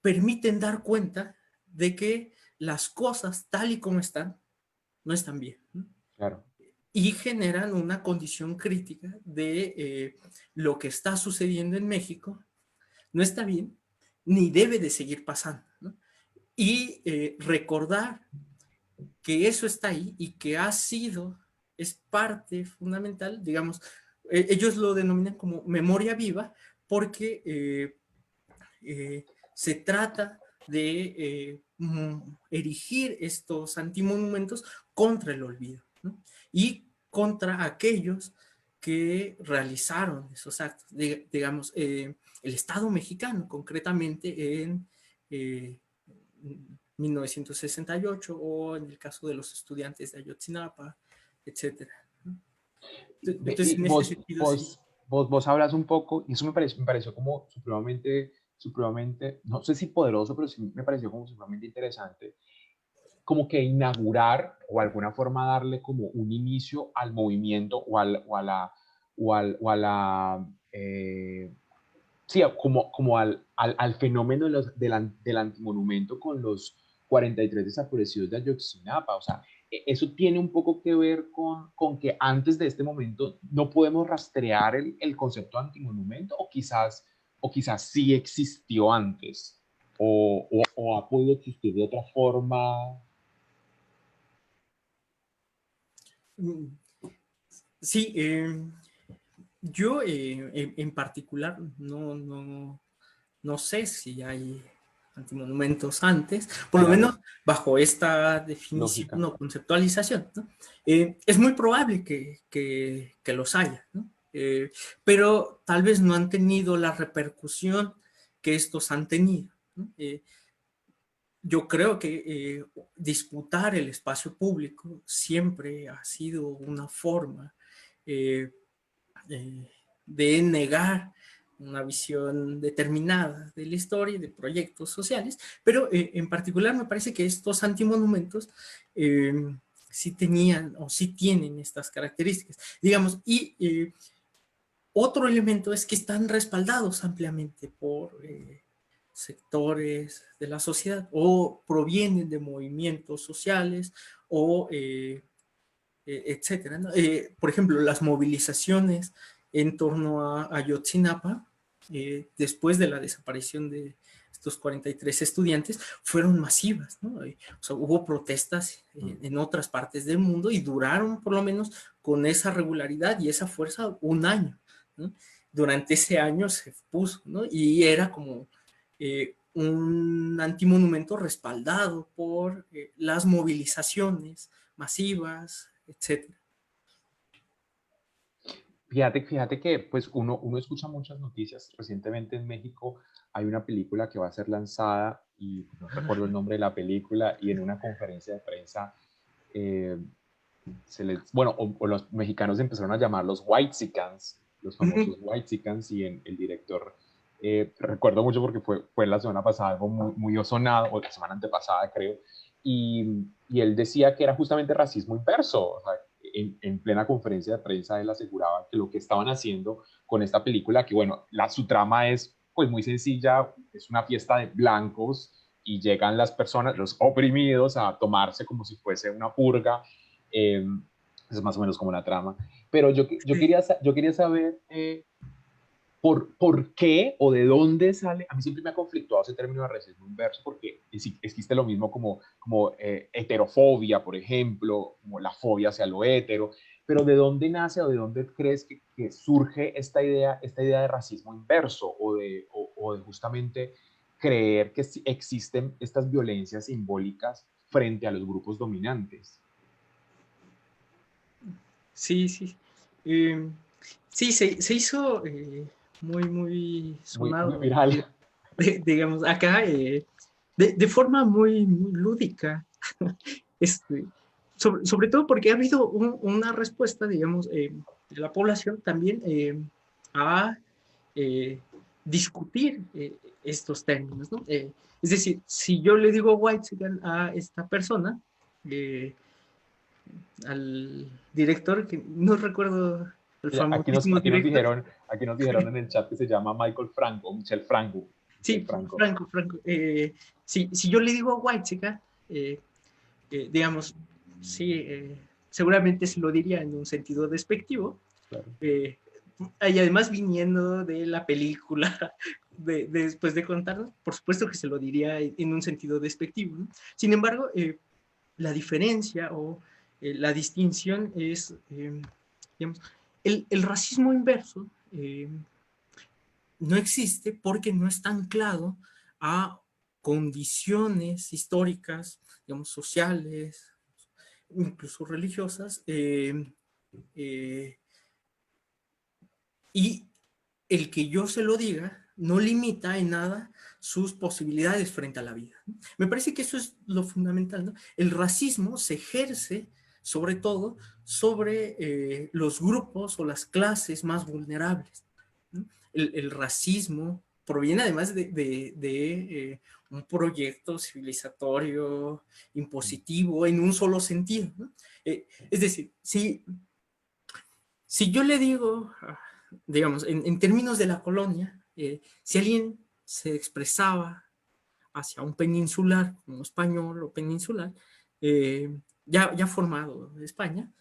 permiten dar cuenta de que las cosas tal y como están, no están bien, ¿no? Claro. Y generan una condición crítica de lo que está sucediendo en México, no está bien, ni debe de seguir pasando, ¿no? Y recordar que eso está ahí y que ha sido, es parte fundamental, digamos, ellos lo denominan como memoria viva, porque se trata de erigir estos antimonumentos contra el olvido, ¿no? Y contra aquellos que realizaron esos actos, digamos, el Estado mexicano, concretamente en 1968 o en el caso de los estudiantes de Ayotzinapa, etcétera. Entonces, en ese sentido, sí. Vos hablas un poco, y eso me pareció como supremamente, no sé si poderoso, pero sí me pareció como supremamente interesante, como que inaugurar o alguna forma darle como un inicio al movimiento o a la sí, como al fenómeno del antimonumento con los 43 desaparecidos de Ayotzinapa. O sea, eso tiene un poco que ver con que antes de este momento no podemos rastrear el concepto de antimonumento, o quizás sí existió antes, o ha podido existir de otra forma. Mm, Sí, yo en particular no sé si hay antimonumentos antes, por lo menos Claro, bajo esta definición lógica. o conceptualización, ¿no? Es muy probable que los haya, ¿no? Pero tal vez no han tenido la repercusión que estos han tenido, ¿no? yo creo que disputar el espacio público siempre ha sido una forma eh, de negar una visión determinada de la historia y de proyectos sociales, pero en particular me parece que estos antimonumentos sí tenían o sí tienen estas características, digamos, y otro elemento es que están respaldados ampliamente por sectores de la sociedad o provienen de movimientos sociales o etcétera, ¿no? Por ejemplo, las movilizaciones en torno a Ayotzinapa, después de la desaparición de estos 43 estudiantes, fueron masivas, ¿no? O sea, hubo protestas en otras partes del mundo y duraron por lo menos con esa regularidad y esa fuerza un año, ¿no? Durante ese año se puso, ¿no? Y era como un antimonumento respaldado por las movilizaciones masivas, etcétera. Fíjate que pues uno escucha muchas noticias. Recientemente en México hay una película que va a ser lanzada y no recuerdo el nombre de la película, y en una conferencia de prensa bueno, o los mexicanos empezaron a llamar los whitexicans, los famosos whitexicans, y el director, recuerdo mucho porque fue la semana pasada, algo muy sonado, o la semana antepasada creo, y él decía que era justamente racismo inverso. O sea, en plena conferencia de prensa él aseguraba que lo que estaban haciendo con esta película, que bueno, su trama es pues muy sencilla, es una fiesta de blancos y llegan las personas, los oprimidos, a tomarse como si fuese una purga. Es más o menos como la trama. Pero yo quería saber por qué o de dónde sale. A mí siempre me ha conflictuado ese término de racismo inverso, porque existe lo mismo como heterofobia, por ejemplo, como la fobia hacia lo hetero. Pero ¿de dónde nace o de dónde crees que surge esta idea de racismo inverso, o de justamente creer que existen estas violencias simbólicas frente a los grupos dominantes? Sí, sí. Sí, se hizo muy sonado, muy viral. digamos, acá, de forma muy lúdica. Sobre todo porque ha habido una respuesta, digamos, de la población también a discutir estos términos, ¿no? Es decir, si yo le digo white a esta persona, al director, que no recuerdo el famosísimo director. Aquí nos dijeron en el chat que se llama Michael Franco, Michel Franco. Sí, Franco. Si yo le digo white digamos, sí, seguramente se lo diría en un sentido despectivo. Claro. Y además viniendo de la película, después de contarnos, por supuesto que se lo diría en un sentido despectivo, ¿no? Sin embargo, la diferencia o la distinción es, digamos, el racismo inverso no existe porque no está anclado a condiciones históricas, digamos, sociales, incluso religiosas, y el que yo se lo diga no limita en nada sus posibilidades frente a la vida. Me parece que eso es lo fundamental, ¿no? El racismo se ejerce sobre todo sobre los grupos o las clases más vulnerables, ¿no? El racismo proviene además de un proyecto civilizatorio impositivo en un solo sentido, ¿no? Es decir, si yo le digo, digamos, en términos de la colonia, si alguien se expresaba hacia un peninsular como español o peninsular, ya formado de España,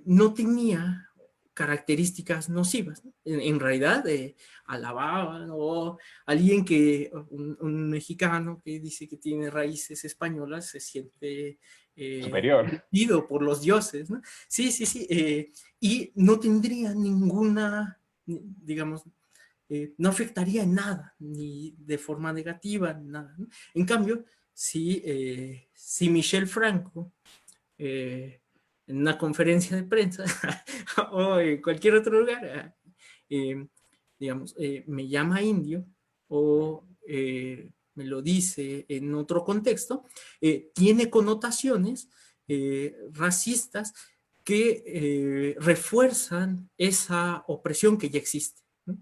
no tenía características nocivas, ¿no? En realidad, alababan, o alguien un mexicano que dice que tiene raíces españolas se siente superior por los dioses, ¿no? Sí, y no tendría ninguna, digamos, no afectaría en nada, ni de forma negativa, ni nada, ¿no? En cambio, si Michel Franco, en una conferencia de prensa o en cualquier otro lugar, digamos, me llama indio o me lo dice en otro contexto, tiene connotaciones racistas que refuerzan esa opresión que ya existe, ¿no?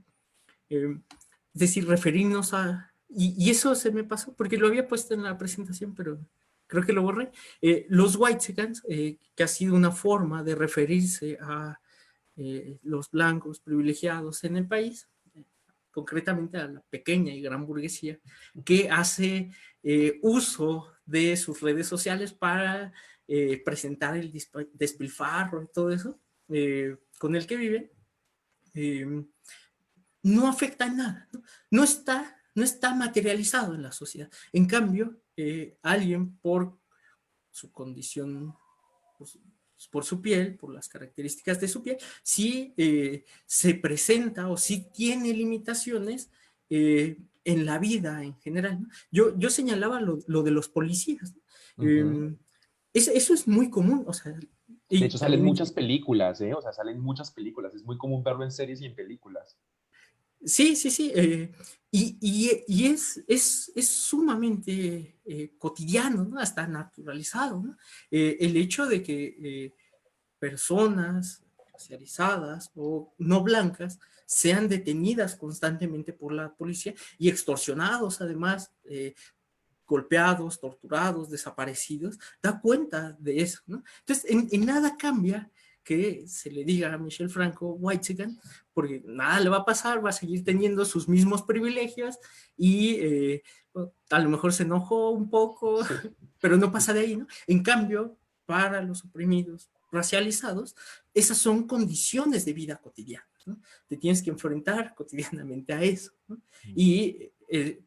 Es decir, referirnos a... Y eso se me pasó, porque lo había puesto en la presentación, pero creo que lo borré. Los whitexicans, que ha sido una forma de referirse a los blancos privilegiados en el país, concretamente a la pequeña y gran burguesía, que hace uso de sus redes sociales para presentar el despilfarro y todo eso con el que vive, no afecta en nada, ¿no? No está materializado en la sociedad. En cambio, alguien por su condición, por su piel, por las características de su piel, sí se presenta o sí tiene limitaciones en la vida en general, ¿no? Yo señalaba lo de los policías, ¿no? Eso es muy común, o sea, De y hecho, salen también, muchas películas, ¿eh? O sea, salen muchas películas. Es muy común verlo en series y en películas. sí, sí, sí, y es sumamente cotidiano, ¿no? Hasta naturalizado, ¿no? El hecho de que personas racializadas o no blancas sean detenidas constantemente por la policía y extorsionados además, golpeados, torturados, desaparecidos, da cuenta de eso, ¿no? Entonces, en nada cambia que se le diga a Michel Franco whitezican, porque nada le va a pasar, va a seguir teniendo sus mismos privilegios y a lo mejor se enojó un poco, Sí. pero no pasa de ahí, ¿no? En cambio, para los oprimidos racializados, esas son condiciones de vida cotidiana, ¿no? Te tienes que enfrentar cotidianamente a eso, ¿no? Y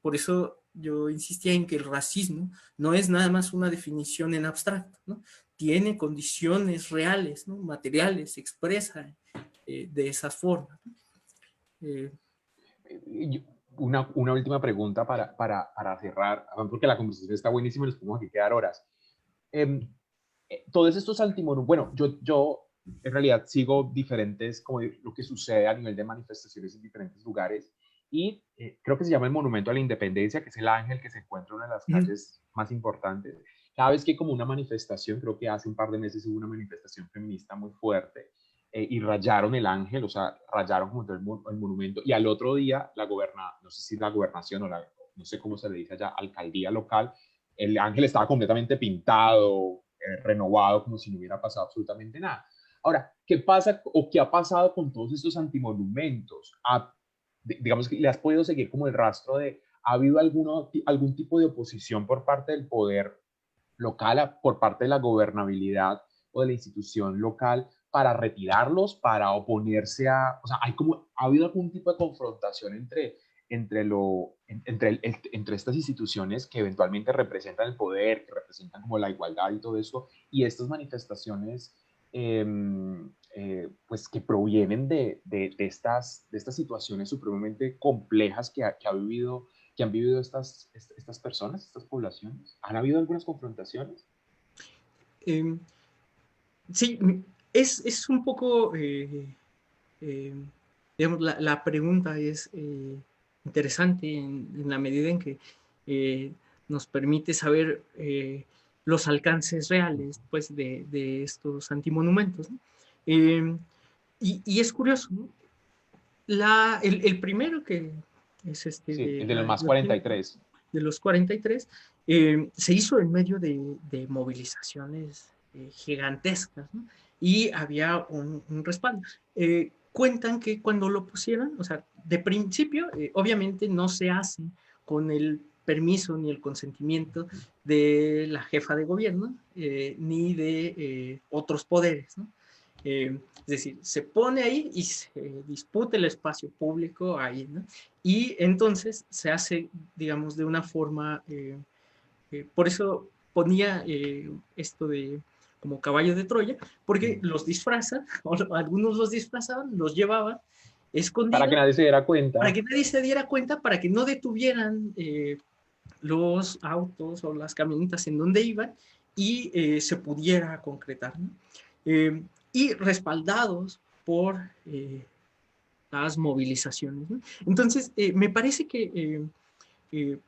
por eso yo insistía en que el racismo no es nada más una definición en abstracto, ¿no? Tiene condiciones reales, ¿no? Materiales, se expresa de esas formas, ¿no? Una última pregunta para cerrar, porque la conversación está buenísima y nos podemos aquí quedar horas. Todos estos antimonumentos, bueno, yo en realidad sigo diferentes, como lo que sucede a nivel de manifestaciones en diferentes lugares, y creo que se llama el Monumento a la Independencia, que es el ángel que se encuentra en una de las calles más importantes. Cada vez que hay como una manifestación, creo que hace un par de meses hubo una manifestación feminista muy fuerte, y rayaron el ángel, o sea, rayaron como todo el monumento, y al otro día no sé si la gobernación no sé cómo se le dice allá, alcaldía local, el ángel estaba completamente pintado, renovado, como si no hubiera pasado absolutamente nada. Ahora, ¿qué pasa o qué ha pasado con todos estos antimonumentos? Digamos que le has podido seguir como el rastro de, ¿ha habido algún tipo de oposición por parte del poder local, por parte de la gobernabilidad o de la institución local para retirarlos, para oponerse o sea, ¿ha habido algún tipo de confrontación entre estas instituciones que eventualmente representan el poder, que representan como la igualdad y todo eso, y estas manifestaciones pues que provienen de estas situaciones supremamente complejas que han vivido estas personas, estas poblaciones? ¿Han habido algunas confrontaciones? Sí, es un poco, digamos, la pregunta es interesante en la medida en que nos permite saber los alcances reales, pues, de estos antimonumentos, ¿no? Y es curioso, ¿no? El primero que es Sí, el de los más 43. de los 43, se hizo en medio de movilizaciones gigantescas, ¿no? Y había un respaldo. Cuentan que cuando lo pusieron, o sea, de principio, obviamente no se hace con el permiso ni el consentimiento de la jefa de gobierno, ni de otros poderes, ¿no? Es decir, se pone ahí y se disputa el espacio público ahí, ¿no? Y entonces se hace, digamos, de una forma, por eso ponía esto de como caballo de Troya, porque los disfrazan, o algunos los disfrazaban, los llevaban escondidos. Para que nadie se diera cuenta. Para que nadie se diera cuenta, para que no detuvieran los autos o las camionetas en donde iban y se pudiera concretar, ¿no? Y respaldados por las movilizaciones, ¿no? Entonces, me parece que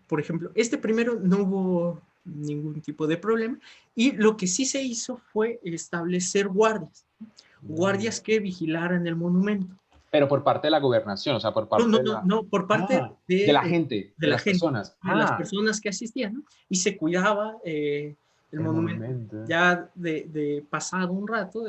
por ejemplo, este primero no hubo ningún tipo de problema, y lo que sí se hizo fue establecer guardias que vigilaran el monumento. Pero por parte de la gobernación, o sea, por parte de la... No, por parte de la gente, de las personas. de las personas que asistían, ¿no? Y se cuidaba el monumento. Ya de pasado un rato,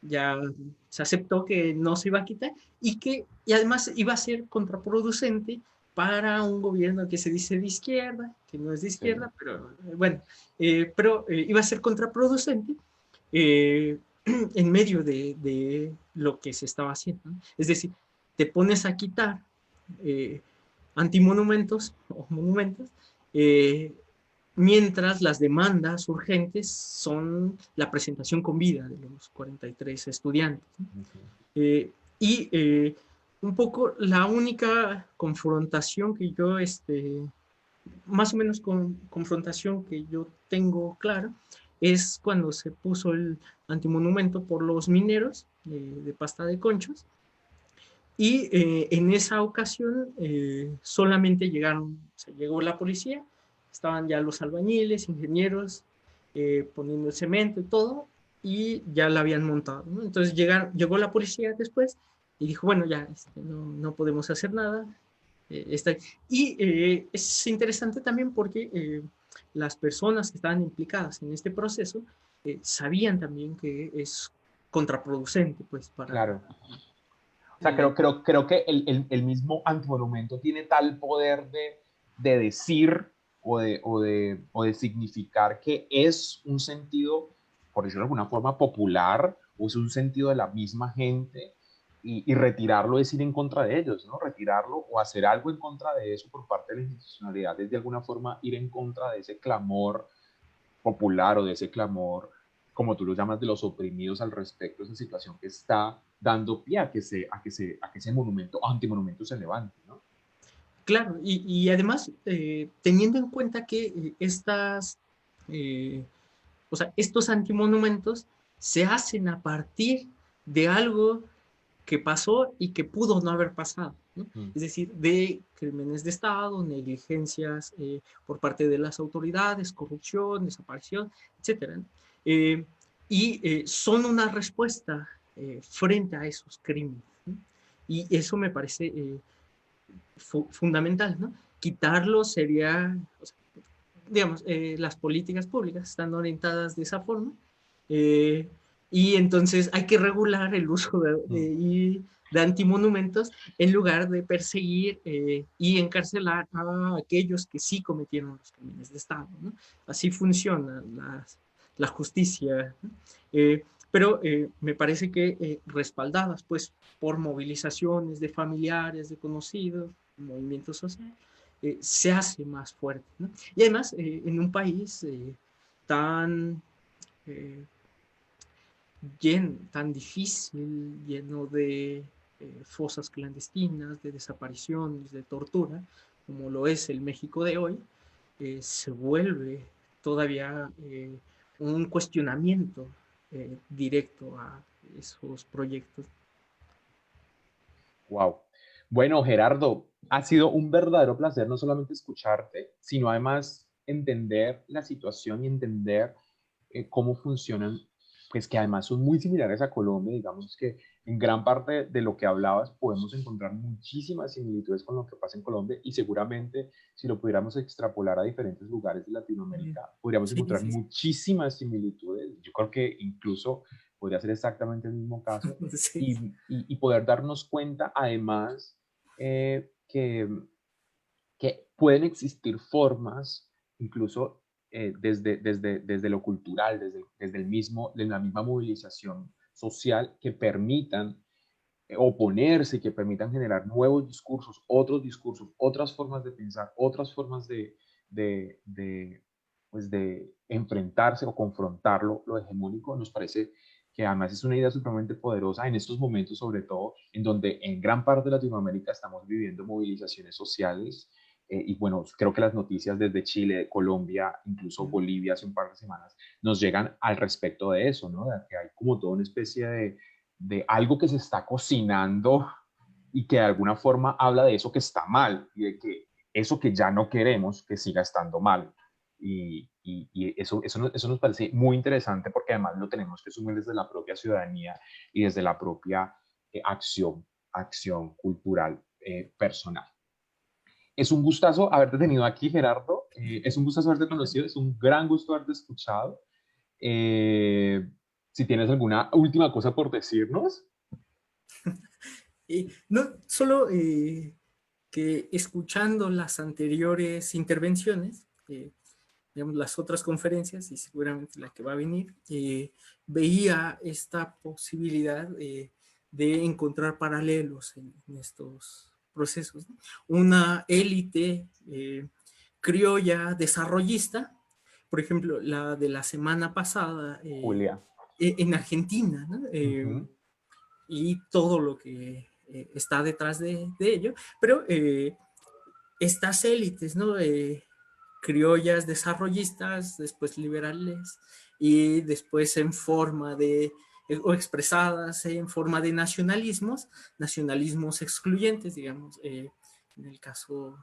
ya se aceptó que no se iba a quitar y además iba a ser contraproducente para un gobierno que se dice de izquierda, que no es de izquierda, sí. Pero bueno, iba a ser contraproducente en medio de lo que se estaba haciendo, ¿no? Es decir, te pones a quitar antimonumentos o monumentos, mientras las demandas urgentes son la presentación con vida de los 43 estudiantes, ¿no? Un poco la única confrontación que yo, más o menos confrontación que yo tengo clara, es cuando se puso el antimonumento por los mineros de Pasta de Conchos, y en esa ocasión solamente llegó la policía, estaban ya los albañiles, ingenieros, poniendo el cemento y todo, y ya la habían montado, ¿no? Entonces llegó la policía después y dijo, bueno, ya no podemos hacer nada. Es interesante también porque las personas que estaban implicadas en este proceso sabían también que es contraproducente, pues, para... Claro. O sea, creo que el mismo antimonumento tiene tal poder de decir o de significar que es un sentido, por decirlo de alguna forma, popular, o es un sentido de la misma gente, y retirarlo es ir en contra de ellos, ¿no? Retirarlo o hacer algo en contra de eso por parte de la institucionalidad es de alguna forma ir en contra de ese clamor popular o de ese clamor, como tú lo llamas, de los oprimidos al respecto de esa situación que está dando pie a que ese antimonumento se levante, ¿no? Claro, y además, teniendo en cuenta que estos antimonumentos se hacen a partir de algo que pasó y que pudo no haber pasado, ¿no? Es decir, de crímenes de Estado, negligencias por parte de las autoridades, corrupción, desaparición, etc. Son una respuesta frente a esos crímenes, ¿no? Y eso me parece fundamental, ¿no? Quitarlo sería, digamos, las políticas públicas están orientadas de esa forma, y entonces hay que regular el uso de antimonumentos en lugar de perseguir y encarcelar a aquellos que sí cometieron los crímenes de Estado, ¿no? Así funciona la justicia, ¿no? Pero me parece que respaldadas pues por movilizaciones de familiares, de conocidos, movimientos sociales, se hace más fuerte, ¿no? Y además, en un país tan difícil, lleno de fosas clandestinas, de desapariciones, de tortura, como lo es el México de hoy, se vuelve todavía un cuestionamiento directo a esos proyectos. Wow. Bueno, Gerardo, ha sido un verdadero placer no solamente escucharte, sino además entender la situación y entender cómo funcionan, pues que además son muy similares a Colombia. Digamos que en gran parte de lo que hablabas podemos encontrar muchísimas similitudes con lo que pasa en Colombia, y seguramente si lo pudiéramos extrapolar a diferentes lugares de Latinoamérica, podríamos encontrar muchísimas similitudes. Yo creo que incluso podría ser exactamente el mismo caso, y poder darnos cuenta además que pueden existir formas, incluso desde lo cultural, desde la misma movilización social, que permitan oponerse, que permitan generar nuevos discursos, otras formas de pensar, otras formas de enfrentarse o confrontar lo hegemónico. Nos parece que además es una idea supremamente poderosa en estos momentos, sobre todo en donde en gran parte de Latinoamérica estamos viviendo movilizaciones sociales. Y bueno, creo que las noticias desde Chile, Colombia, incluso Bolivia hace un par de semanas, nos llegan al respecto de eso, ¿no? De que hay como toda una especie de algo que se está cocinando y que de alguna forma habla de eso que está mal, y de que eso que ya no queremos que siga estando mal. Y eso nos parece muy interesante porque además lo tenemos que asumir desde la propia ciudadanía y desde la propia acción cultural personal. Es un gustazo haberte tenido aquí, Gerardo. Es un gustazo haberte conocido. Es un gran gusto haberte escuchado. Si tienes alguna última cosa por decirnos. No, solo que escuchando las anteriores intervenciones, digamos, las otras conferencias y seguramente la que va a venir, veía esta posibilidad de encontrar paralelos en estos procesos, ¿no? Una élite criolla desarrollista, por ejemplo, la de la semana pasada Julia. en Argentina, ¿no? Y todo lo que está detrás de ello, pero estas élites, ¿no? Criollas desarrollistas, después liberales, y después en forma de, o expresadas en forma de nacionalismos excluyentes, digamos, en el caso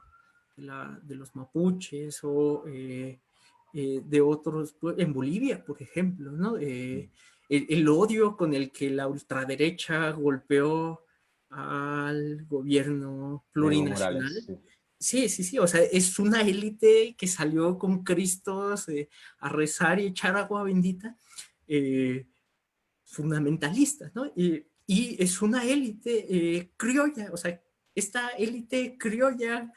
de los mapuches o de otros, en Bolivia, por ejemplo, ¿no? El odio con el que la ultraderecha golpeó al gobierno Evo Morales, plurinacional. sí. Sí, o sea, es una élite que salió con Cristos a rezar y echar agua bendita, fundamentalista, ¿no? Y es una élite criolla, o sea, esta élite criolla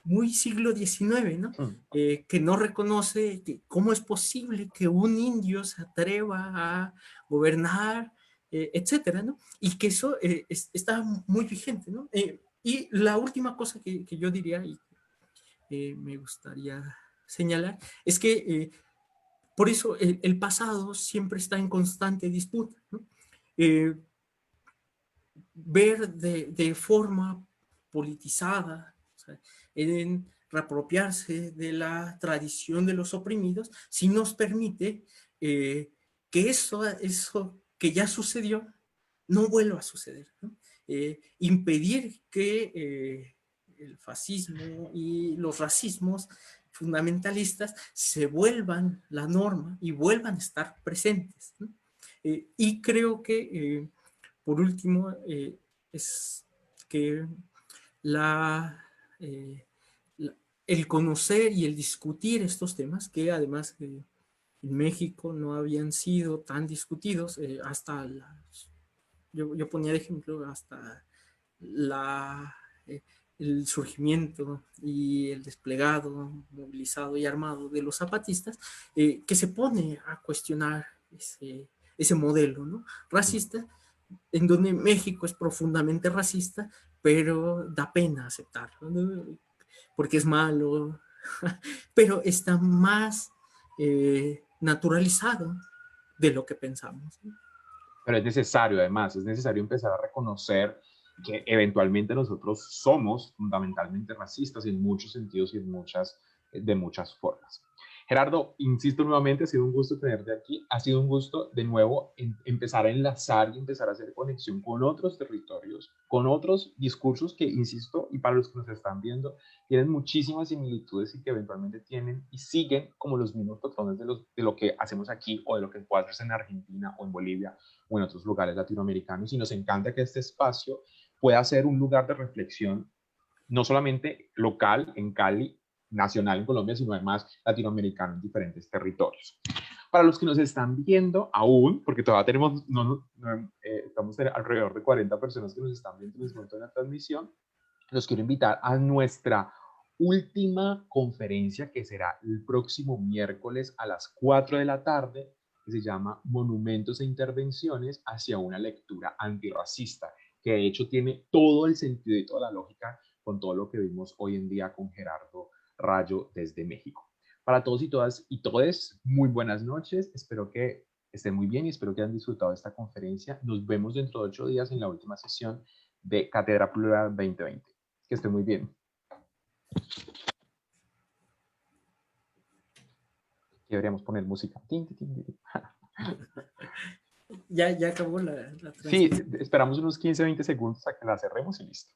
muy siglo XIX, ¿no? Que no reconoce que cómo es posible que un indio se atreva a gobernar, etcétera, ¿no? Y que eso está muy vigente, ¿no? Y la última cosa que yo diría y me gustaría señalar es que por eso el pasado siempre está en constante disputa, ¿no? Ver de forma politizada, o sea, en reapropiarse de la tradición de los oprimidos, si nos permite que eso que ya sucedió no vuelva a suceder, ¿no? Impedir que el fascismo y los racismos fundamentalistas se vuelvan la norma y vuelvan a estar presentes, ¿no? Y creo que por último, es que eh, la, el conocer y el discutir estos temas, que además en México no habían sido tan discutidos hasta yo ponía de ejemplo hasta la, eh, el surgimiento y el desplegado, movilizado y armado de los zapatistas, que se pone a cuestionar ese modelo, ¿no? Racista, en donde México es profundamente racista, pero da pena aceptarlo, ¿no? Porque es malo, pero está más naturalizado de lo que pensamos, ¿no? Pero es necesario, además, es necesario empezar a reconocer que eventualmente nosotros somos fundamentalmente racistas en muchos sentidos y de muchas formas. Gerardo, insisto nuevamente, ha sido un gusto tenerte aquí, ha sido un gusto de nuevo empezar a enlazar y empezar a hacer conexión con otros territorios, con otros discursos que, insisto, y para los que nos están viendo, tienen muchísimas similitudes y que eventualmente tienen y siguen como los mismos patrones de lo que hacemos aquí o de lo que puede hacerse en Argentina o en Bolivia o en otros lugares latinoamericanos, y nos encanta que este espacio pueda ser un lugar de reflexión no solamente local en Cali, nacional en Colombia, sino además latinoamericano en diferentes territorios. Para los que nos están viendo aún, porque todavía tenemos, estamos alrededor de 40 personas que nos están viendo en este momento de la transmisión, los quiero invitar a nuestra última conferencia que será el próximo miércoles a las 4 de la tarde, que se llama Monumentos e Intervenciones hacia una lectura antirracista, que de hecho tiene todo el sentido y toda la lógica con todo lo que vimos hoy en día con Gerardo Rayo desde México. Para todos y todas y todes, muy buenas noches. Espero que estén muy bien y espero que hayan disfrutado de esta conferencia. Nos vemos dentro de 8 días en la última sesión de Cátedra Plural 2020. Que estén muy bien. Deberíamos poner música. Ya acabó la Sí, transmisión. esperamos unos 15-20 segundos a que la cerremos y listo.